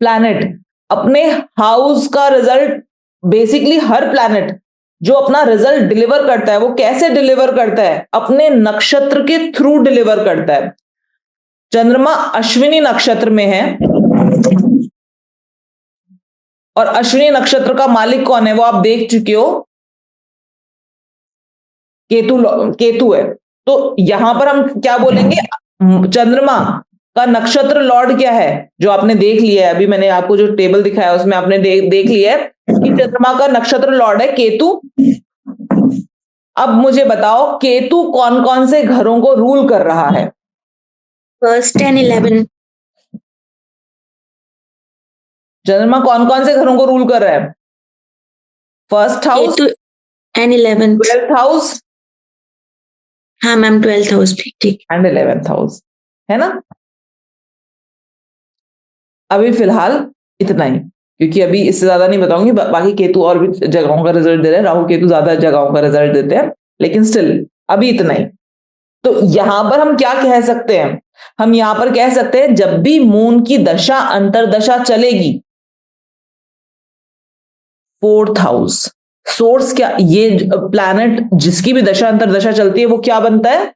Speaker 1: प्लैनेट अपने हाउस का रिजल्ट, बेसिकली हर प्लैनेट जो अपना रिजल्ट डिलीवर करता है वो कैसे डिलीवर करता है, अपने नक्षत्र के थ्रू डिलीवर करता है। चंद्रमा अश्विनी नक्षत्र में है, और अश्विनी नक्षत्र का मालिक कौन है वो आप देख चुके हो, केतु है। तो यहां पर हम क्या बोलेंगे, चंद्रमा का नक्षत्र लॉर्ड क्या है, जो आपने देख लिया है, अभी मैंने आपको जो टेबल दिखाया उसमें आपने देख लिया है कि चंद्रमा का नक्षत्र लॉर्ड है केतु। अब मुझे बताओ केतु कौन कौन से घरों को रूल कर रहा है,
Speaker 6: फर्स्ट एंड 11।
Speaker 1: चंद्रमा कौन कौन से घरों को रूल कर रहा है, first house,
Speaker 6: Ketu and 11th।
Speaker 1: 12th house
Speaker 6: हाँ मैम 12th हाउस भी ठीक।
Speaker 1: एंड 11th हाउस, है ना। अभी फिलहाल इतना ही, क्योंकि अभी इससे ज्यादा नहीं बताऊंगी, बाकी केतु और भी जगहों का रिजल्ट दे रहे हैं, राहु केतु ज्यादा जगहों का रिजल्ट देते हैं, लेकिन स्टिल अभी इतना ही। तो यहां पर हम क्या कह सकते हैं, हम यहां पर कह सकते हैं जब भी मून की दशा अंतरदशा चलेगी, फोर्थ हाउस सोर्स, क्या ये प्लैनेट जिसकी भी दशा अंतरदशा चलती है वो क्या बनता है,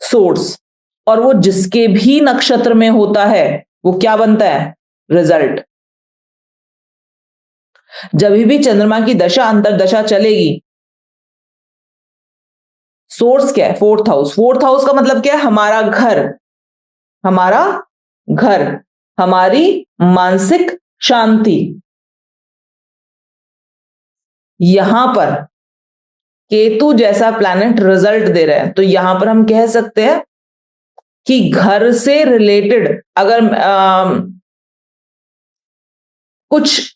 Speaker 1: सोर्स, और वो जिसके भी नक्षत्र में होता है वो क्या बनता है, रिजल्ट। जब भी चंद्रमा की दशा अंतरदशा चलेगी, सोर्स क्या है, फोर्थ हाउस, फोर्थ हाउस का मतलब क्या है, हमारा घर, हमारा घर, हमारी मानसिक शांति। यहां पर केतु जैसा प्लैनेट रिजल्ट दे रहा है, तो यहां पर हम कह सकते हैं कि घर से रिलेटेड अगर कुछ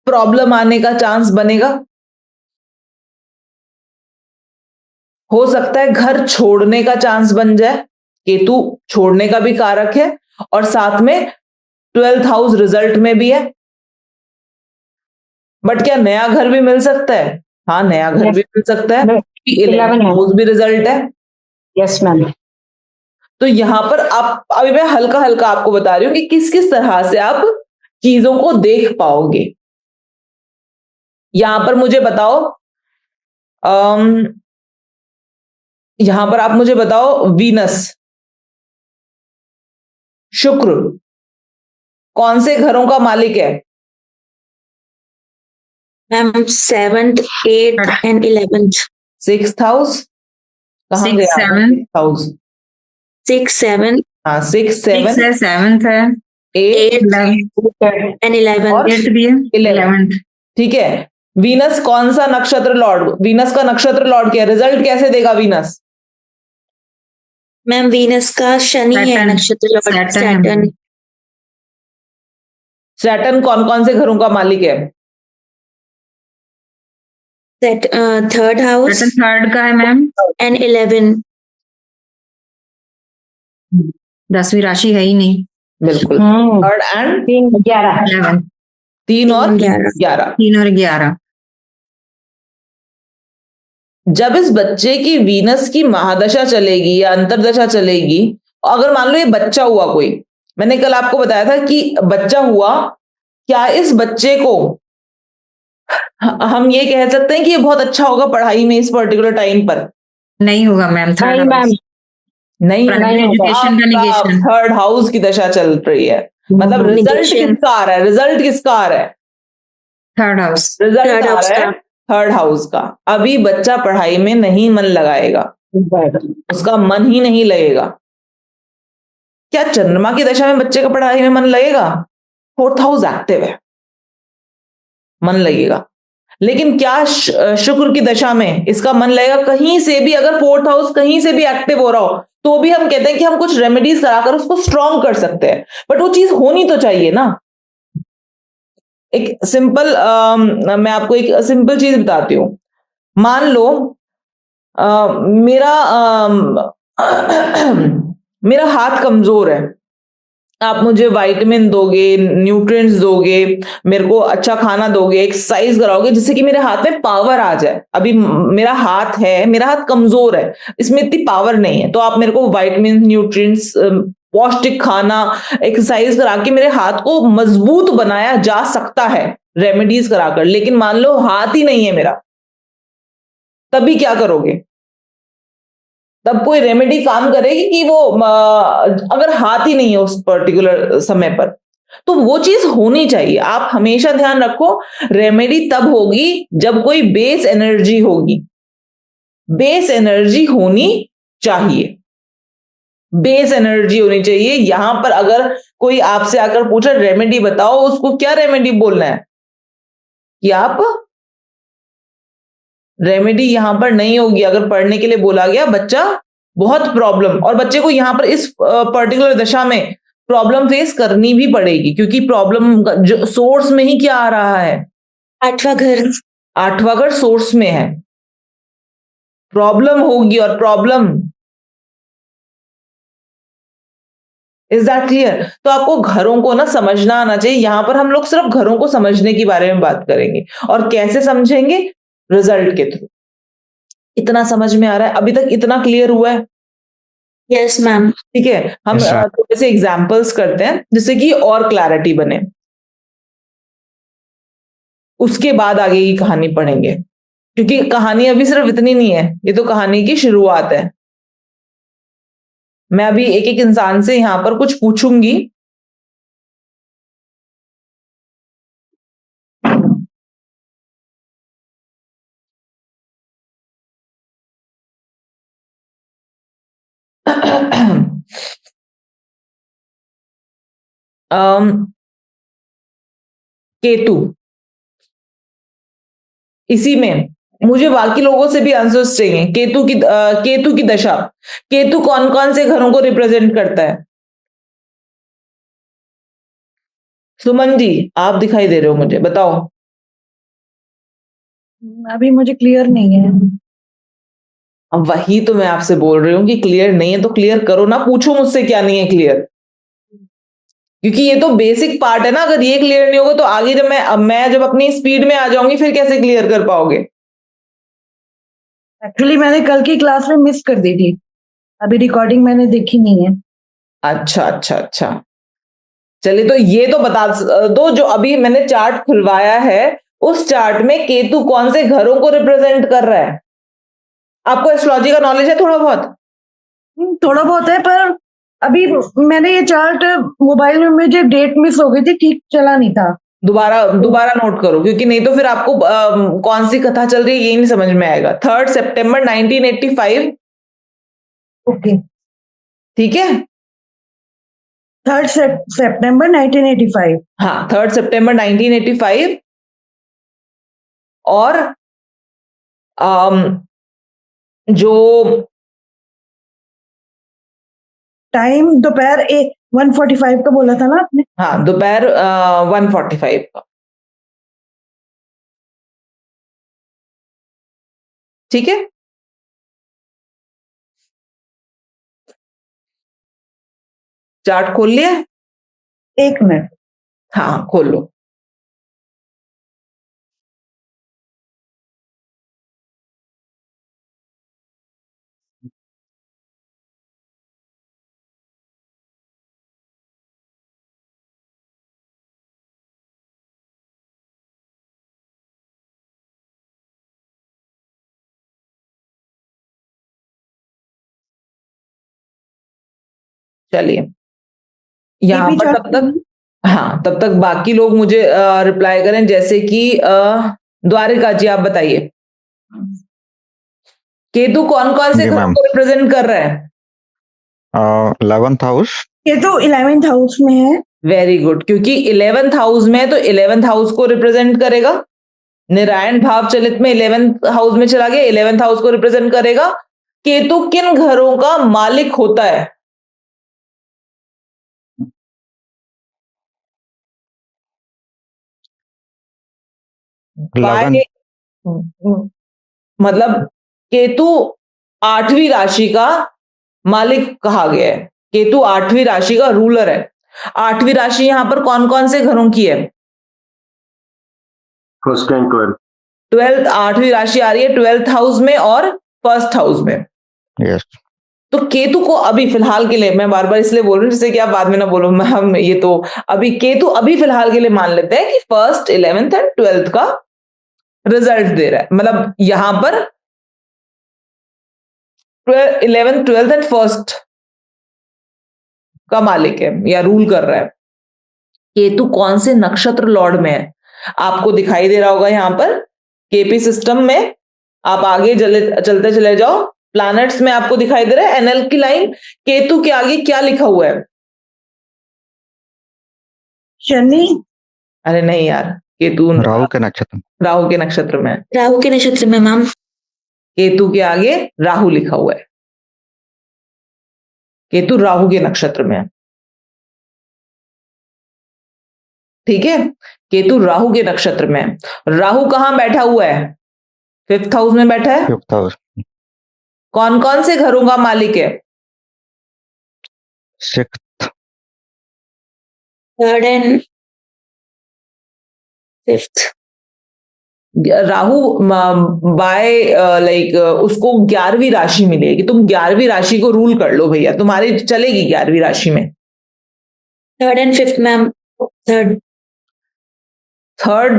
Speaker 1: प्रॉब्लम आने का चांस बनेगा, हो सकता है घर छोड़ने का चांस बन जाए, केतु छोड़ने का भी कारक है, और साथ में 12th हाउस रिजल्ट में भी है। बट क्या नया घर भी मिल सकता है, हाँ नया घर भी मिल सकता है, 11th हाउस भी रिजल्ट है।
Speaker 5: Yes ma'am.
Speaker 1: तो यहां पर आप, अभी मैं हल्का हल्का आपको बता रही हूं कि किस किस तरह से आप चीजों को देख पाओगे। यहां पर मुझे बताओ, यहां पर आप मुझे बताओ वीनस, शुक्र कौन से घरों का मालिक है,
Speaker 6: ma'am 7th 8th and 11th.
Speaker 1: 6th house कहाँ
Speaker 3: 6,
Speaker 1: गया?
Speaker 3: 7,
Speaker 1: 6th हाउस
Speaker 6: 6 7
Speaker 1: हाँ 6
Speaker 3: 6
Speaker 1: 7
Speaker 3: है, 7th है,
Speaker 1: 8
Speaker 6: 8 and 11th.
Speaker 3: 8th भी है,
Speaker 1: 11th
Speaker 3: 11th।
Speaker 1: ठीक है। वीनस कौन सा नक्षत्र लॉर्ड? वीनस का नक्षत्र लॉर्ड क्या है? रिजल्ट कैसे देगा वीनस?
Speaker 6: मैम वीनस का शनि है
Speaker 3: Saturn,
Speaker 6: नक्षत्र लॉर्ड
Speaker 3: Saturn है
Speaker 6: सैटर्न.
Speaker 3: मैम।
Speaker 1: सैटर्न कौन कौन से घरों का मालिक है?
Speaker 6: थर्ड हाउस
Speaker 3: Saturn थर्ड का है मैम।
Speaker 6: and 11.
Speaker 3: 10वीं राशि है ही नहीं।
Speaker 1: बिल्कुल। थर्ड एंड
Speaker 3: 11,
Speaker 1: 3 और
Speaker 6: 11.
Speaker 1: 11।
Speaker 3: 3 और 11।
Speaker 1: जब इस बच्चे की वीनस की महादशा चलेगी या अंतरदशा चलेगी, अगर मान लो ये बच्चा हुआ कोई, मैंने कल आपको बताया था कि बच्चा हुआ, क्या इस बच्चे को हम ये कह सकते हैं कि ये बहुत अच्छा होगा पढ़ाई में इस पर्टिकुलर टाइम पर?
Speaker 3: नहीं होगा मैम। थर्ड हाउस,
Speaker 1: नहीं
Speaker 3: प्राइमरी एजुकेशन का निगेशन।
Speaker 1: थर्ड हाउस की दशा चल रही है, मतलब रिजल्ट
Speaker 6: Negation.
Speaker 1: किसका आ रहा है? रिजल्ट किसका आ रहा है?
Speaker 3: थर्ड हाउस,
Speaker 1: रिजल्ट
Speaker 6: Third
Speaker 1: आ
Speaker 6: house
Speaker 1: रहा है
Speaker 6: का.
Speaker 1: थर्ड हाउस का। अभी बच्चा पढ़ाई में नहीं मन लगाएगा, उसका मन ही नहीं लगेगा। क्या चंद्रमा की दशा में बच्चे का पढ़ाई में मन लगेगा? 4th हाउस एक्टिव है, मन लगेगा। लेकिन क्या शुक्र की दशा में इसका मन लगेगा? कहीं से भी अगर 4th हाउस कहीं से भी एक्टिव हो रहा हो तो भी हम कहते हैं कि हम कुछ रेमेडीज कराकर उसको स्ट्रॉन्ग कर सकते हैं, बट वो चीज होनी तो चाहिए ना। एक सिंपल मैं आपको एक सिंपल चीज बताती हूँ। मान लो मेरा मेरा हाथ कमजोर है, आप मुझे विटामिन दोगे, न्यूट्रिएंट्स दोगे, मेरे को अच्छा खाना दोगे, एक्सरसाइज कराओगे जिससे कि मेरे हाथ में पावर आ जाए। अभी मेरा हाथ है, मेरा हाथ कमजोर है, इसमें इतनी पावर नहीं है, तो आप मेरे को विटामिन, न्यूट्रिएंट्स, पौष्टिक खाना, एक्सरसाइज करा के मेरे हाथ को मजबूत बनाया जा सकता है रेमेडीज कराकर। लेकिन मान लो हाथ ही नहीं है मेरा, तभी क्या करोगे? तब कोई रेमेडी काम करेगी कि वो अगर हाथ ही नहीं है उस पर्टिकुलर समय पर, तो वो चीज होनी चाहिए। आप हमेशा ध्यान रखो, रेमेडी तब होगी जब कोई बेस एनर्जी होगी। बेस एनर्जी होनी चाहिए, बेस एनर्जी होनी चाहिए। यहां पर अगर कोई आपसे आकर पूछे रेमेडी बताओ, उसको क्या रेमेडी बोलना है कि आप रेमेडी यहां पर नहीं होगी। अगर पढ़ने के लिए बोला गया, बच्चा बहुत प्रॉब्लम, और बच्चे को यहां पर इस पर्टिकुलर दशा में प्रॉब्लम फेस करनी भी पड़ेगी, क्योंकि प्रॉब्लम जो सोर्स में ही क्या आ रहा है?
Speaker 6: 8वां घर.
Speaker 1: 8वां घर सोर्स में है, प्रॉब्लम होगी। और प्रॉब्लम, इज दैट क्लियर? तो आपको घरों को ना समझना आना चाहिए। यहां पर हम लोग सिर्फ घरों को समझने के बारे में बात करेंगे, और कैसे समझेंगे? रिजल्ट के थ्रू। इतना समझ में आ रहा है? अभी तक इतना क्लियर हुआ है?
Speaker 6: Yes ma'am.
Speaker 1: ठीक है, हम
Speaker 2: Yes, sir.
Speaker 1: थोड़े से एग्जाम्पल्स करते हैं जिससे कि और क्लैरिटी बने, उसके बाद आगे की कहानी पढ़ेंगे, क्योंकि कहानी अभी सिर्फ इतनी नहीं है, ये तो कहानी की शुरुआत है। मैं अभी एक एक इंसान से यहां पर कुछ पूछूंगी, केतु, इसी में मुझे बाकी लोगों से भी आंसर्स चाहिए। केतु की दशा, केतु कौन कौन से घरों को रिप्रेजेंट करता है? सुमन जी, आप दिखाई दे रहे हो मुझे, बताओ।
Speaker 5: अभी मुझे क्लियर नहीं है।
Speaker 1: अब वही तो मैं आपसे बोल रही हूँ कि क्लियर नहीं है तो क्लियर करो ना, पूछो मुझसे क्या नहीं है क्लियर, क्योंकि ये तो बेसिक पार्ट है ना। अगर ये क्लियर नहीं होगा तो आगे जब मैं जब अपनी स्पीड में आ जाऊंगी, फिर कैसे क्लियर कर पाओगे?
Speaker 5: एक्चुअली मैंने कल की क्लास में मिस कर दी थी, अभी रिकॉर्डिंग मैंने देखी नहीं है।
Speaker 1: अच्छा अच्छा अच्छा, चलिए तो ये तो बता दो, जो अभी मैंने चार्ट खुलवाया है उस चार्ट में केतु कौन से घरों को रिप्रेजेंट कर रहा है? आपको एस्ट्रोलॉजी का नॉलेज है थोड़ा बहुत?
Speaker 5: थोड़ा बहुत है, पर अभी मैंने ये चार्ट मोबाइल में मुझे डेट मिस हो गई थी, ठीक चला नहीं था,
Speaker 1: दोबारा दोबारा नोट करो, क्योंकि नहीं तो फिर आपको कौन सी कथा चल रही है ये नहीं समझ में आएगा। 3 सितंबर 1985,
Speaker 5: ओके।
Speaker 1: ठीक है।
Speaker 5: 3 सितंबर 1985।
Speaker 1: हाँ, 3 सितंबर 1985। और जो
Speaker 5: टाइम दोपहर 1:45 का बोला था ना आपने?
Speaker 1: हाँ, दोपहर 1:45 का, ठीक है। चार्ट खोल लिया?
Speaker 5: 1 मिनट।
Speaker 1: हाँ, खोल लो। चलिए, यहाँ
Speaker 5: AP
Speaker 1: पर
Speaker 5: चार्ट
Speaker 1: तब तक, हाँ, तब तक बाकी लोग मुझे रिप्लाई करें, जैसे कि द्वारिका जी, आप बताइए केतु कौन कौन से
Speaker 2: जी
Speaker 1: घरों
Speaker 2: मैम।
Speaker 1: को रिप्रेजेंट कर रहा है?
Speaker 2: 11th house.
Speaker 5: ये तो 11th हाउस में है।
Speaker 1: वेरी गुड, क्योंकि 11th हाउस में है तो 11th हाउस को रिप्रेजेंट करेगा। नारायण भाव चलित में 11th हाउस में चला गया, 11th हाउस को रिप्रेजेंट करेगा। केतु किन घरों का मालिक होता है? बाय, मतलब केतु 8वीं राशि का मालिक कहा गया है। केतु 8वीं राशि का रूलर है। 8वीं राशि यहां पर कौन कौन से घरों की है?
Speaker 7: First and 12th।
Speaker 1: 12th, 8वीं राशि आ रही है 12th हाउस में और 1st हाउस में।
Speaker 2: यस।
Speaker 1: तो केतु को अभी फिलहाल के लिए, मैं बार बार इसलिए बोल रही हूँ जिससे कि आप बाद में ना बोलो हम ये तो, अभी केतु अभी फिलहाल के लिए मान लेते हैं कि 1st, 11th एंड 12th का रिजल्ट दे रहा है। मतलब यहां पर 11th, 12th एंड 1st का मालिक है या रूल कर रहा है। केतु कौन से नक्षत्र लॉर्ड में है? आपको दिखाई दे रहा होगा यहां पर केपी सिस्टम में। आप आगे चलते चले जाओ, प्लैनेट्स में आपको दिखाई दे रहा है एनएल की लाइन। केतु के आगे क्या लिखा हुआ है?
Speaker 5: शनि।
Speaker 1: अरे नहीं यार, केतु
Speaker 2: राहु के नक्षत्र।
Speaker 1: राहु के नक्षत्र में है।
Speaker 6: राहु के नक्षत्र में मैम।
Speaker 1: केतु के आगे राहु लिखा हुआ है। केतु राहु के नक्षत्र में है, ठीक है। केतु राहु के नक्षत्र में है। राहु कहां बैठा हुआ है? 5th हाउस में बैठा है।
Speaker 2: 5th house.
Speaker 1: कौन कौन से घरों का मालिक है?
Speaker 2: 6th।
Speaker 6: 3rd and 5th।
Speaker 1: Rahu bye like उसको 11वीं राशि मिलेगी। तुम 11वीं राशि को रूल कर लो भैया, तुम्हारी चलेगी 11वीं राशि में।
Speaker 6: 3rd and 5th ma'am. 3rd।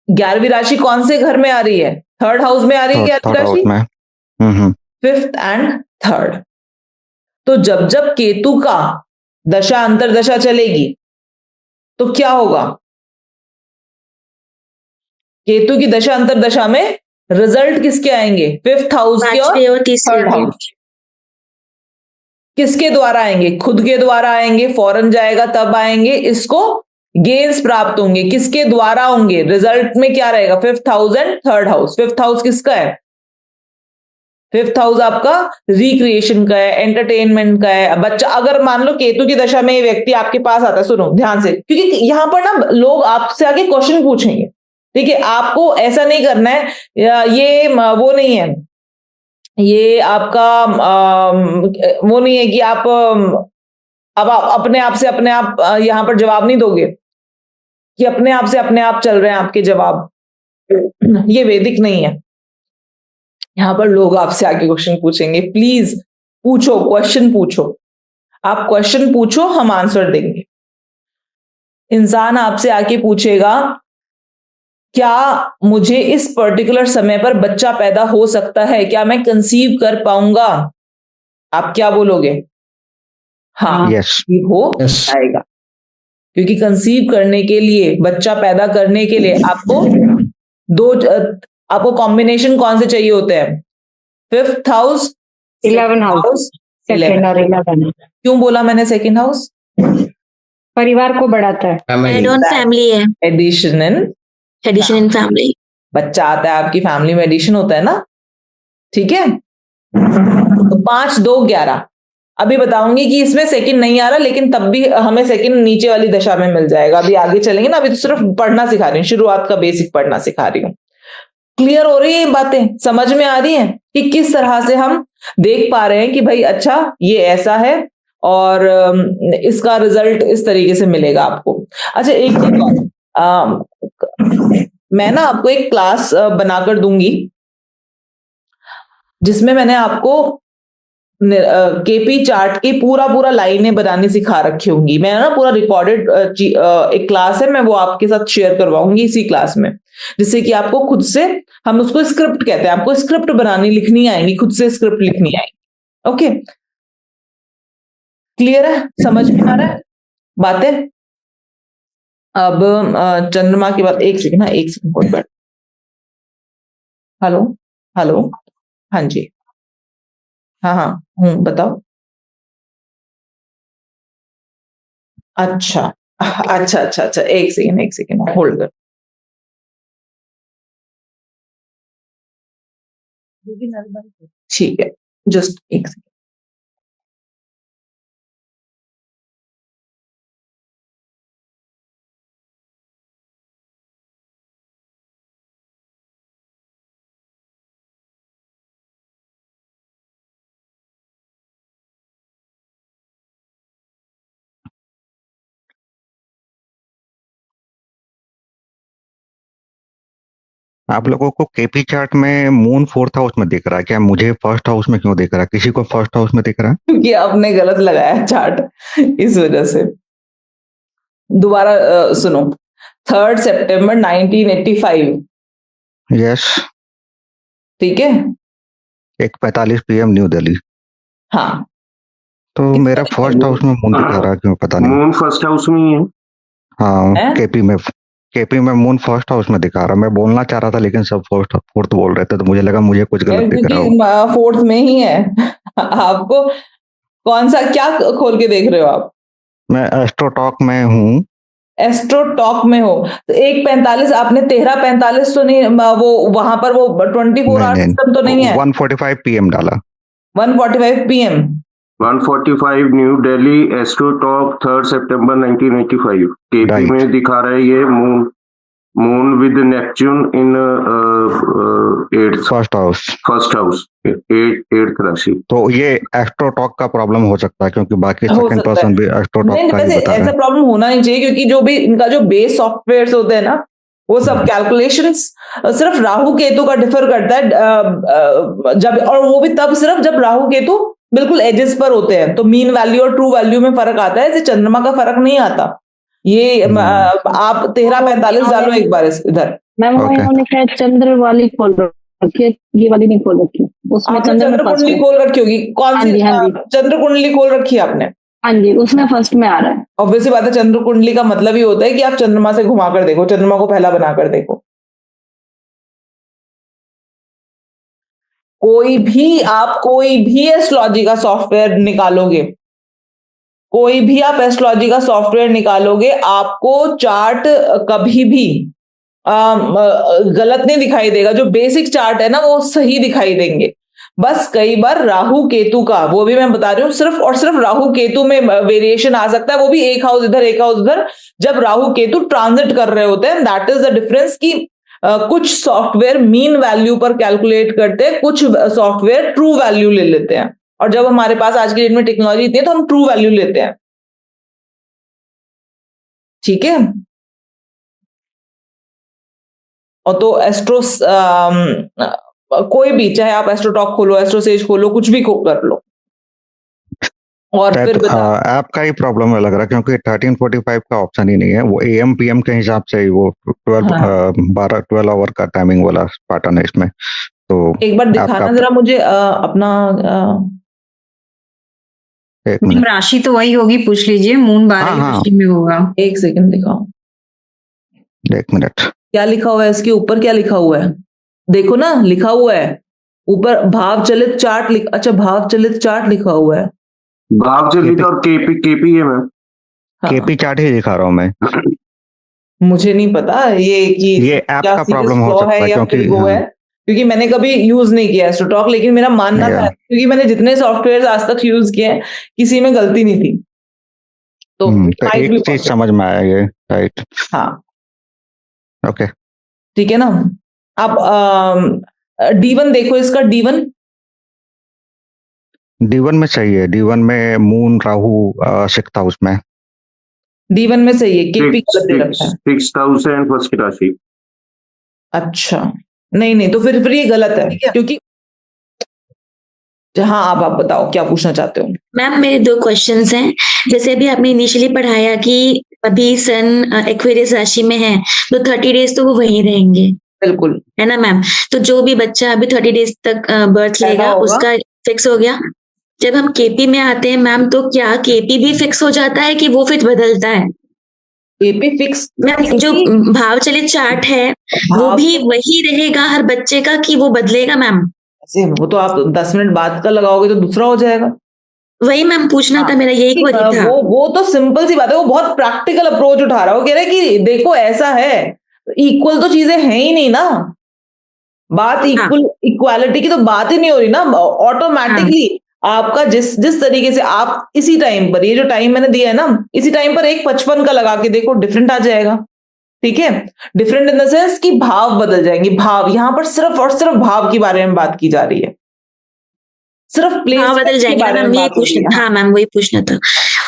Speaker 1: 11वीं राशि कौन से घर में आ रही है? 3rd हाउस में आ रही है 11वीं
Speaker 2: 3rd हाउस
Speaker 1: राशि,
Speaker 2: में।
Speaker 1: 5th and 3rd। तो जब जब केतु का दशा अंतरदशा चलेगी तो क्या होगा? केतु की दशा अंतरदशा में रिजल्ट किसके आएंगे? 5th हाउस के और
Speaker 6: 5वें और 3रे
Speaker 1: 3rd
Speaker 6: के।
Speaker 1: हाउस। किसके द्वारा आएंगे? खुद के द्वारा आएंगे, फॉरेन जाएगा तब आएंगे, इसको गेन्स प्राप्त होंगे। किसके द्वारा होंगे? रिजल्ट में क्या रहेगा? 5th house and 3rd house. 5th house किसका है? 5th हाउस आपका रिक्रिएशन का है, एंटरटेनमेंट का है। बच्चा अगर मान लो केतु की दशा में व्यक्ति आपके पास आता है, सुनो ध्यान से, क्योंकि यहां पर ना लोग आपसे आगे क्वेश्चन पूछेंगे, ठीक है। आपको ऐसा नहीं करना है, ये वो नहीं है, ये आपका वो नहीं है कि आप अब आप अपने आप से अपने आप यहां पर जवाब नहीं दोगे कि अपने आप से अपने आप चल रहे हैं आपके जवाब। ये वैदिक नहीं है। यहां पर लोग आपसे आके क्वेश्चन पूछेंगे। प्लीज पूछो, क्वेश्चन पूछो। आप क्वेश्चन पूछो, हम आंसर देंगे। इंसान आपसे आके पूछेगा क्या मुझे इस पर्टिकुलर समय पर बच्चा पैदा हो सकता है, क्या मैं कंसीव कर पाऊंगा? आप क्या बोलोगे? हाँ,
Speaker 2: यस।
Speaker 1: ये हो
Speaker 4: Yes.
Speaker 1: जाएगा। क्योंकि कंसीव करने के लिए, बच्चा पैदा करने के लिए आपको कॉम्बिनेशन कौन से चाहिए होते हैं? 5th house,
Speaker 3: 11 house,
Speaker 1: 11।
Speaker 3: सेकंड और 11
Speaker 1: क्यों बोला मैंने सेकंड हाउस?
Speaker 3: परिवार को बढ़ाता है।
Speaker 6: Add on family है,
Speaker 1: एडिशन
Speaker 6: addition in family.
Speaker 1: बच्चा आता है आपकी फैमिली में, एडिशन होता है ना, ठीक है। तो 5, 2, 11। अभी बताऊंगी कि इसमें सेकंड नहीं आ रहा, लेकिन तब भी हमें सेकंड नीचे वाली दशा में मिल जाएगा। अभी आगे चलेंगे ना, अभी तो सिर्फ पढ़ना सिखा रही हूँ, शुरुआत का बेसिक पढ़ना सिखा रही हूँ। क्लियर हो रही है ये बातें? समझ में आ रही हैं कि किस तरह से हम देख पा रहे हैं कि भाई अच्छा ये ऐसा है और इसका रिजल्ट इस तरीके से मिलेगा आपको। अच्छा एक चीज और, मैं ना आपको एक क्लास बनाकर दूंगी जिसमें मैंने आपको केपी चार्ट की पूरा लाइनें बनानी सिखा रखी होंगी। मैं ना पूरा रिकॉर्डेड एक क्लास है, मैं वो आपके साथ शेयर करवाऊंगी इसी क्लास में, जिससे कि आपको खुद से, हम उसको स्क्रिप्ट कहते हैं, आपको स्क्रिप्ट बनानी लिखनी आएगी, खुद से स्क्रिप्ट लिखनी आएगी। ओके, क्लियर है? समझ में आ रहा है बातें? अब चंद्रमा की बात, एक सेकंड ना, एक सेकंड कोई बात। हेलो हेलो, हाँ जी, हाँ बताओ। अच्छा अच्छा, एक सेकंड होल्ड कर। ठीक है, जस्ट एक सेकंड।
Speaker 2: आप लोगों को केपी चार्ट में मून 4th हाउस में दिख रहा है क्या? मुझे फर्स्ट हाउस में क्यों दिख रहा है? किसी को फर्स्ट हाउस में दिख रहा है?
Speaker 1: क्योंकि आपने गलत लगाया चार्ट, इस वजह से। दोबारा सुनो, 3 सितंबर 1985,
Speaker 2: यस,
Speaker 1: ठीक है।
Speaker 2: 1:45 PM न्यू दिल्ली।
Speaker 1: हाँ,
Speaker 2: तो मेरा फर्स्ट हाउस में मून दिखा रहा है, क्यों पता नहीं।
Speaker 7: मून फर्स्ट हाउस में ही है।
Speaker 2: हाँ,
Speaker 1: है?
Speaker 2: केपी में मून फर्स्ट हाउस में दिखा रहा। मैं बोलना चाह रहा था लेकिन सब फोर्थ बोल रहे थे, तो मुझे लगा मुझे कुछ गलत दिख रहा हो।
Speaker 1: क्योंकि 4th में ही है। आपको कौन सा, क्या खोल के देख रहे हो आप?
Speaker 2: मैं एस्ट्रोटॉक में हूँ।
Speaker 1: एस्ट्रोटॉक में हो तो 1:45, आपने 13:45 तो नहीं, वो वहां पर वो 24 आवर सिस्टम तो नहीं है?
Speaker 2: 1:45 PM डाला।
Speaker 1: 1:45 PM
Speaker 7: 1:45 न्यू दिल्ली, एस्ट्रोटॉक 3 सितंबर 1985। KP
Speaker 2: Right.
Speaker 7: में दिखा रहा है ये moon with Neptune in 8th first house 8th राशि।
Speaker 2: तो ये एस्ट्रोटॉक का प्रॉब्लम हो सकता है, क्योंकि बाकी
Speaker 1: हो
Speaker 2: सेकंड
Speaker 1: सकता है।
Speaker 2: पर्सन भी एस्ट्रोटॉक
Speaker 1: नहीं,
Speaker 2: का ही
Speaker 1: वैसे
Speaker 2: बता रहा
Speaker 1: ऐसा
Speaker 2: है।
Speaker 1: प्रॉब्लम होना नहीं चाहिए, क्योंकि जो भी इनका जो बेस सॉफ्टवेयर्स होते हैं ना, वो सब कैलकुलेशंस सिर्फ राहु केतु का डिफर करता है, जब, और वो भी तब सिर्फ जब राहु केतु बिल्कुल एजेस पर होते हैं, तो मीन वैल्यू और ट्रू वैल्यू में फर्क आता है, ऐसे चंद्रमा का फर्क नहीं आता। ये आप 13:45 डालो एक बार इधर।
Speaker 8: मैम वो
Speaker 2: Okay.
Speaker 8: इन्होंने शायद चंद्र वाली खोल रखी है, ये वाली नहीं खोल रखी, उसमें
Speaker 1: आपने
Speaker 8: चंद्र में
Speaker 1: चंद्र
Speaker 8: फर्स्ट
Speaker 1: कुंडली
Speaker 8: है।
Speaker 1: खोल रखी होगी, कौन
Speaker 8: हाँ
Speaker 1: सी
Speaker 8: जी, हाँ जी।
Speaker 1: चंद्र कुंडली खोल रखी है आपने?
Speaker 8: हाँ जी, उसमें फर्स्ट में आ रहा है।
Speaker 1: ऑब्वियसली बात है, चंद्र कुंडली का मतलब ही होता है कि आप चंद्रमा से घुमाकर देखो, चंद्रमा को पहला बनाकर देखो। कोई भी एस्ट्रोलॉजी का सॉफ्टवेयर निकालोगे, कोई भी आप एस्ट्रोलॉजी का सॉफ्टवेयर निकालोगे, आपको चार्ट कभी भी गलत नहीं दिखाई देगा। जो बेसिक चार्ट है ना, वो सही दिखाई देंगे। बस कई बार राहु केतु का, वो भी मैं बता रही हूँ, सिर्फ और सिर्फ राहु केतु में वेरिएशन आ सकता है, वो भी एक हाउस इधर एक हाउस उधर, जब राहु केतु ट्रांजिट कर रहे होते हैं। दैट इज द डिफरेंस कि कुछ सॉफ्टवेयर मीन वैल्यू पर कैलकुलेट करते हैं, कुछ सॉफ्टवेयर ट्रू वैल्यू ले लेते हैं, और जब हमारे पास आज की डेट में टेक्नोलॉजी इतनी है, तो हम ट्रू वैल्यू लेते हैं। ठीक है, और तो एस्ट्रो कोई भी, चाहे आप एस्ट्रोटॉक खोलो, एस्ट्रोसेज खोलो, कुछ भी कर लो, और फिर
Speaker 2: ऐप का ही प्रॉब्लम लग रहा है, क्योंकि 13:45 का ऑप्शन ही नहीं है। वो AM PM के हिसाब से ही वो 12 आवर का टाइमिंग वाला पैटर्न है इसमें। तो
Speaker 1: एक बार दिखाना जरा मुझे अपना
Speaker 2: एक मिनट,
Speaker 3: राशि तो वही होगी, पूछ लीजिए। मून 12
Speaker 2: हाँ।
Speaker 3: राशि में होगा।
Speaker 1: एक सेकंड दिखाओ,
Speaker 2: एक मिनट।
Speaker 1: क्या लिखा हुआ है इसके ऊपर, क्या लिखा हुआ है देखो ना, लिखा हुआ है ऊपर भाव चलित चार्ट अच्छा भाव चलित चार्ट लिखा हुआ है।
Speaker 7: भाव चलित और केपी है मैम।
Speaker 1: हाँ,
Speaker 2: केपी चार्ट ही दिखा रहा हूँ मैं।
Speaker 1: मुझे नहीं पता ये कि
Speaker 2: ये ऐप
Speaker 1: क्या
Speaker 2: का
Speaker 1: सीरियस
Speaker 2: प्रॉब्लम हो
Speaker 1: फ्लॉ
Speaker 2: सकता है,
Speaker 1: या
Speaker 2: क्योंकि
Speaker 1: फिर वो है, क्योंकि मैंने कभी यूज नहीं किया एस्ट्रोटॉक, लेकिन मेरा मानना था, क्योंकि मैंने जितने सॉफ्टवेयर आज तक यूज किए हैं किसी में गलती नहीं थी, तो
Speaker 2: तो
Speaker 1: might
Speaker 2: एक
Speaker 1: be
Speaker 2: चीज
Speaker 1: possible।
Speaker 2: समझ में आया ये, राइट,
Speaker 1: हाँ
Speaker 2: ओके।
Speaker 1: ठीक है ना। अब D1 देखो, इसका D1
Speaker 2: D1 में सही है, D1 में मून राहु 6th हाउस में।
Speaker 1: D1 में सही है, केपी गलत दे रखा है।
Speaker 7: 6th हाउस एंड फर्स्ट राशि।
Speaker 1: अच्छा नहीं तो फिर ये गलत है, क्योंकि हाँ आप बताओ क्या पूछना चाहते हो।
Speaker 6: मैम मेरे 2 क्वेश्चंस हैं। जैसे अभी आपने इनिशियली पढ़ाया कि अभी सन एक्वेरियस राशि में है, तो 30 डेज तो वो वहीं रहेंगे,
Speaker 1: बिल्कुल
Speaker 6: है ना मैम। तो जो भी बच्चा अभी 30 डेज तक बर्थ
Speaker 1: पैदा
Speaker 6: लेगा
Speaker 1: होगा।
Speaker 6: उसका फिक्स हो गया। जब हम केपी में आते हैं मैम, तो क्या केपी भी फिक्स हो जाता है कि वो फिर बदलता है?
Speaker 1: केपी फिक्स
Speaker 6: मैम जो भाव चलित चार्ट है वो भी वही रहेगा हर बच्चे का कि वो बदलेगा मैम?
Speaker 1: वो तो आप 10 मिनट बाद का लगाओगे तो दूसरा हो जाएगा।
Speaker 6: वही मैम पूछना था, मेरा यही क्वेरी था।
Speaker 1: वो तो सिंपल सी बात है, वो बहुत प्रैक्टिकल अप्रोच उठा रहा है। वो कह रहा है कि देखो ऐसा है, इक्वल तो चीजें हैं ही नहीं ना, बात इक्वालिटी की तो बात ही नहीं हो रही ना। ऑटोमेटिकली आपका जिस तरीके से आप इसी टाइम पर, ये जो टाइम मैंने दिया है ना, इसी टाइम पर एक 55 का लगा के देखो, डिफरेंट आ जाएगा। ठीक है, डिफरेंट इन द सेंस कि भाव बदल जाएंगे। भाव यहां पर सिर्फ और सिर्फ भाव के बारे में बात की जा रही है, सिर्फ प्लेस
Speaker 6: बदल जाएंगे मैम, ये पूछना। हाँ मैम वही पूछना था।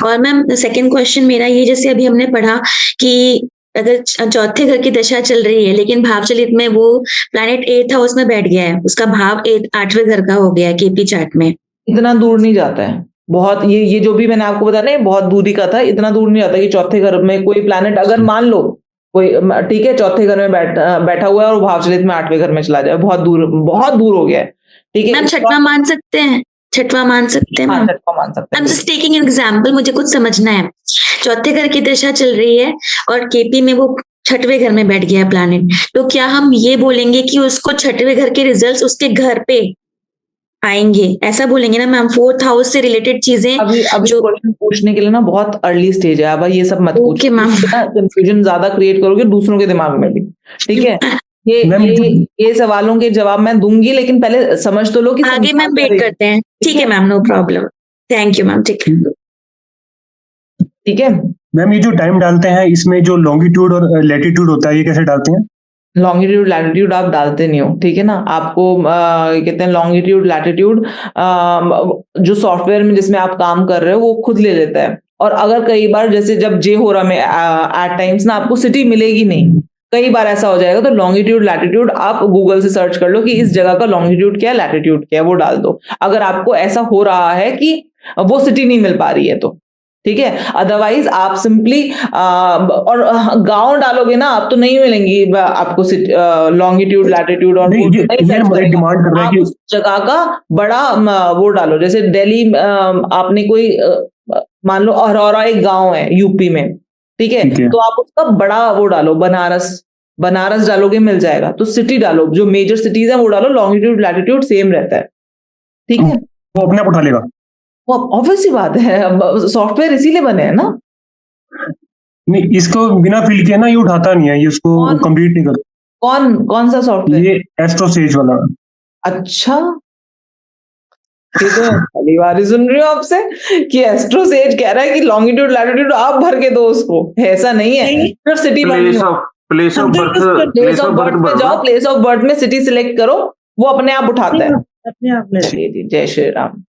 Speaker 6: और मैम सेकंड क्वेश्चन मेरा ये, जैसे अभी हमने पढ़ा कि अगर चौथे घर की दशा चल रही है लेकिन भाव चलित में वो प्लैनेट 8th हाउस में बैठ गया है, उसका भाव 8वें घर का हो गया है केपी चार्ट में,
Speaker 1: इतना दूर नहीं जाता है बहुत। ये जो भी मैंने आपको बताया ना, बहुत दूरी का था, इतना दूर नहीं जाता कि चौथे घर में कोई प्लैनेट अगर मान लो कोई, ठीक है, चौथे घर में बैठा हुआ है और भाव चलित में 8वें घर में चला जाए, बहुत दूर हो गया है। ठीक है
Speaker 6: मैम छठवां मान सकते हैं? छठवां मान सकते हैं मैम?
Speaker 1: छठवां मान सकते हैं।
Speaker 6: I'm just taking an example, मुझे कुछ समझना है। चौथे घर की दशा चल रही है और केपी में वो 6वें घर में बैठ गया है प्लैनेट, तो क्या हम ये बोलेंगे कि उसको 6वें घर के रिजल्ट्स उसके घर पे आएंगे, ऐसा बोलेंगे ना मैम? 4th हाउस से रिलेटेड चीजें
Speaker 1: अभी
Speaker 6: जो
Speaker 1: क्वेश्चन पूछने के लिए ना बहुत अर्ली स्टेज है, अब ये सब मत
Speaker 6: ओके मैम।
Speaker 1: कंफ्यूजन ज्यादा क्रिएट करोगे दूसरों के दिमाग में भी। ठीक है, ये सवालों के जवाब मैं दूंगी, लेकिन पहले समझ तो लो कि
Speaker 6: आगे मैम वेट करते हैं। ठीक है ma'am, no problem, thank you ma'am.
Speaker 1: ठीक है
Speaker 9: मैम ये जो टाइम डालते हैं इसमें जो लॉन्गिट्यूड और लैटिट्यूड होता है, ये कैसे डालते हैं?
Speaker 1: लॉन्गिट्यूड लैटिट्यूड आप डालते नहीं हो, ठीक है ना। आपको कहते हैं लॉन्गिट्यूड लैटिट्यूड जो सॉफ्टवेयर में जिसमें आप काम कर रहे हो वो खुद ले लेता है। और अगर कई बार जैसे जब जे हो रहा में एट टाइम्स ना आपको सिटी मिलेगी नहीं, कई बार ऐसा हो जाएगा, तो लॉन्गिट्यूड लैटिट्यूड आप गूगल से सर्च कर लो कि इस जगह का लॉन्गिट्यूड क्या है, लैटिट्यूड क्या है, वो डाल दो। अगर आपको ऐसा हो रहा है कि वो सिटी नहीं मिल पा रही है तो ठीक है। अदरवाइज आप सिंपली और गांव डालोगे ना आप तो नहीं मिलेंगी आपको लॉन्गिट्यूड लैटिट्यूड और आप उस जगह का बड़ा वो डालो। जैसे दिल्ली आपने कोई मान लो अरोरा एक गांव है यूपी में, ठीक है, तो आप उसका बड़ा वो डालो, बनारस डालोगे मिल जाएगा। तो सिटी डालो, जो मेजर सिटीज है वो डालो, लॉन्गिट्यूड लैटिट्यूड सेम रहता है। ठीक है,
Speaker 9: वो अपने आप उठा लेगा।
Speaker 1: ऑब्वियस सी बात है, सॉफ्टवेयर इसीलिए बने हैं ना।
Speaker 9: नहीं, इसको बिना फिल किए ना ये उठाता नहीं है, ये उसको कंप्लीट नहीं करता।
Speaker 1: कौन सा सॉफ्टवेयर?
Speaker 9: ये एस्ट्रोसेज वाला।
Speaker 1: अच्छा, ये तो पहली बार ही सुन रही हूँ आपसे कि एस्ट्रोसेज कह रहा है कि लॉन्गिट्यूड लैटिट्यूड आप भर के दो उसको। ऐसा नहीं है, सिर्फ सिटी
Speaker 7: प्लेस ऑफ बर्थ
Speaker 1: में जाओ, प्लेस ऑफ बर्थ में सिटी सिलेक्ट करो, वो अपने आप उठाता है।
Speaker 5: अपने आप ले।
Speaker 1: जय श्री राम।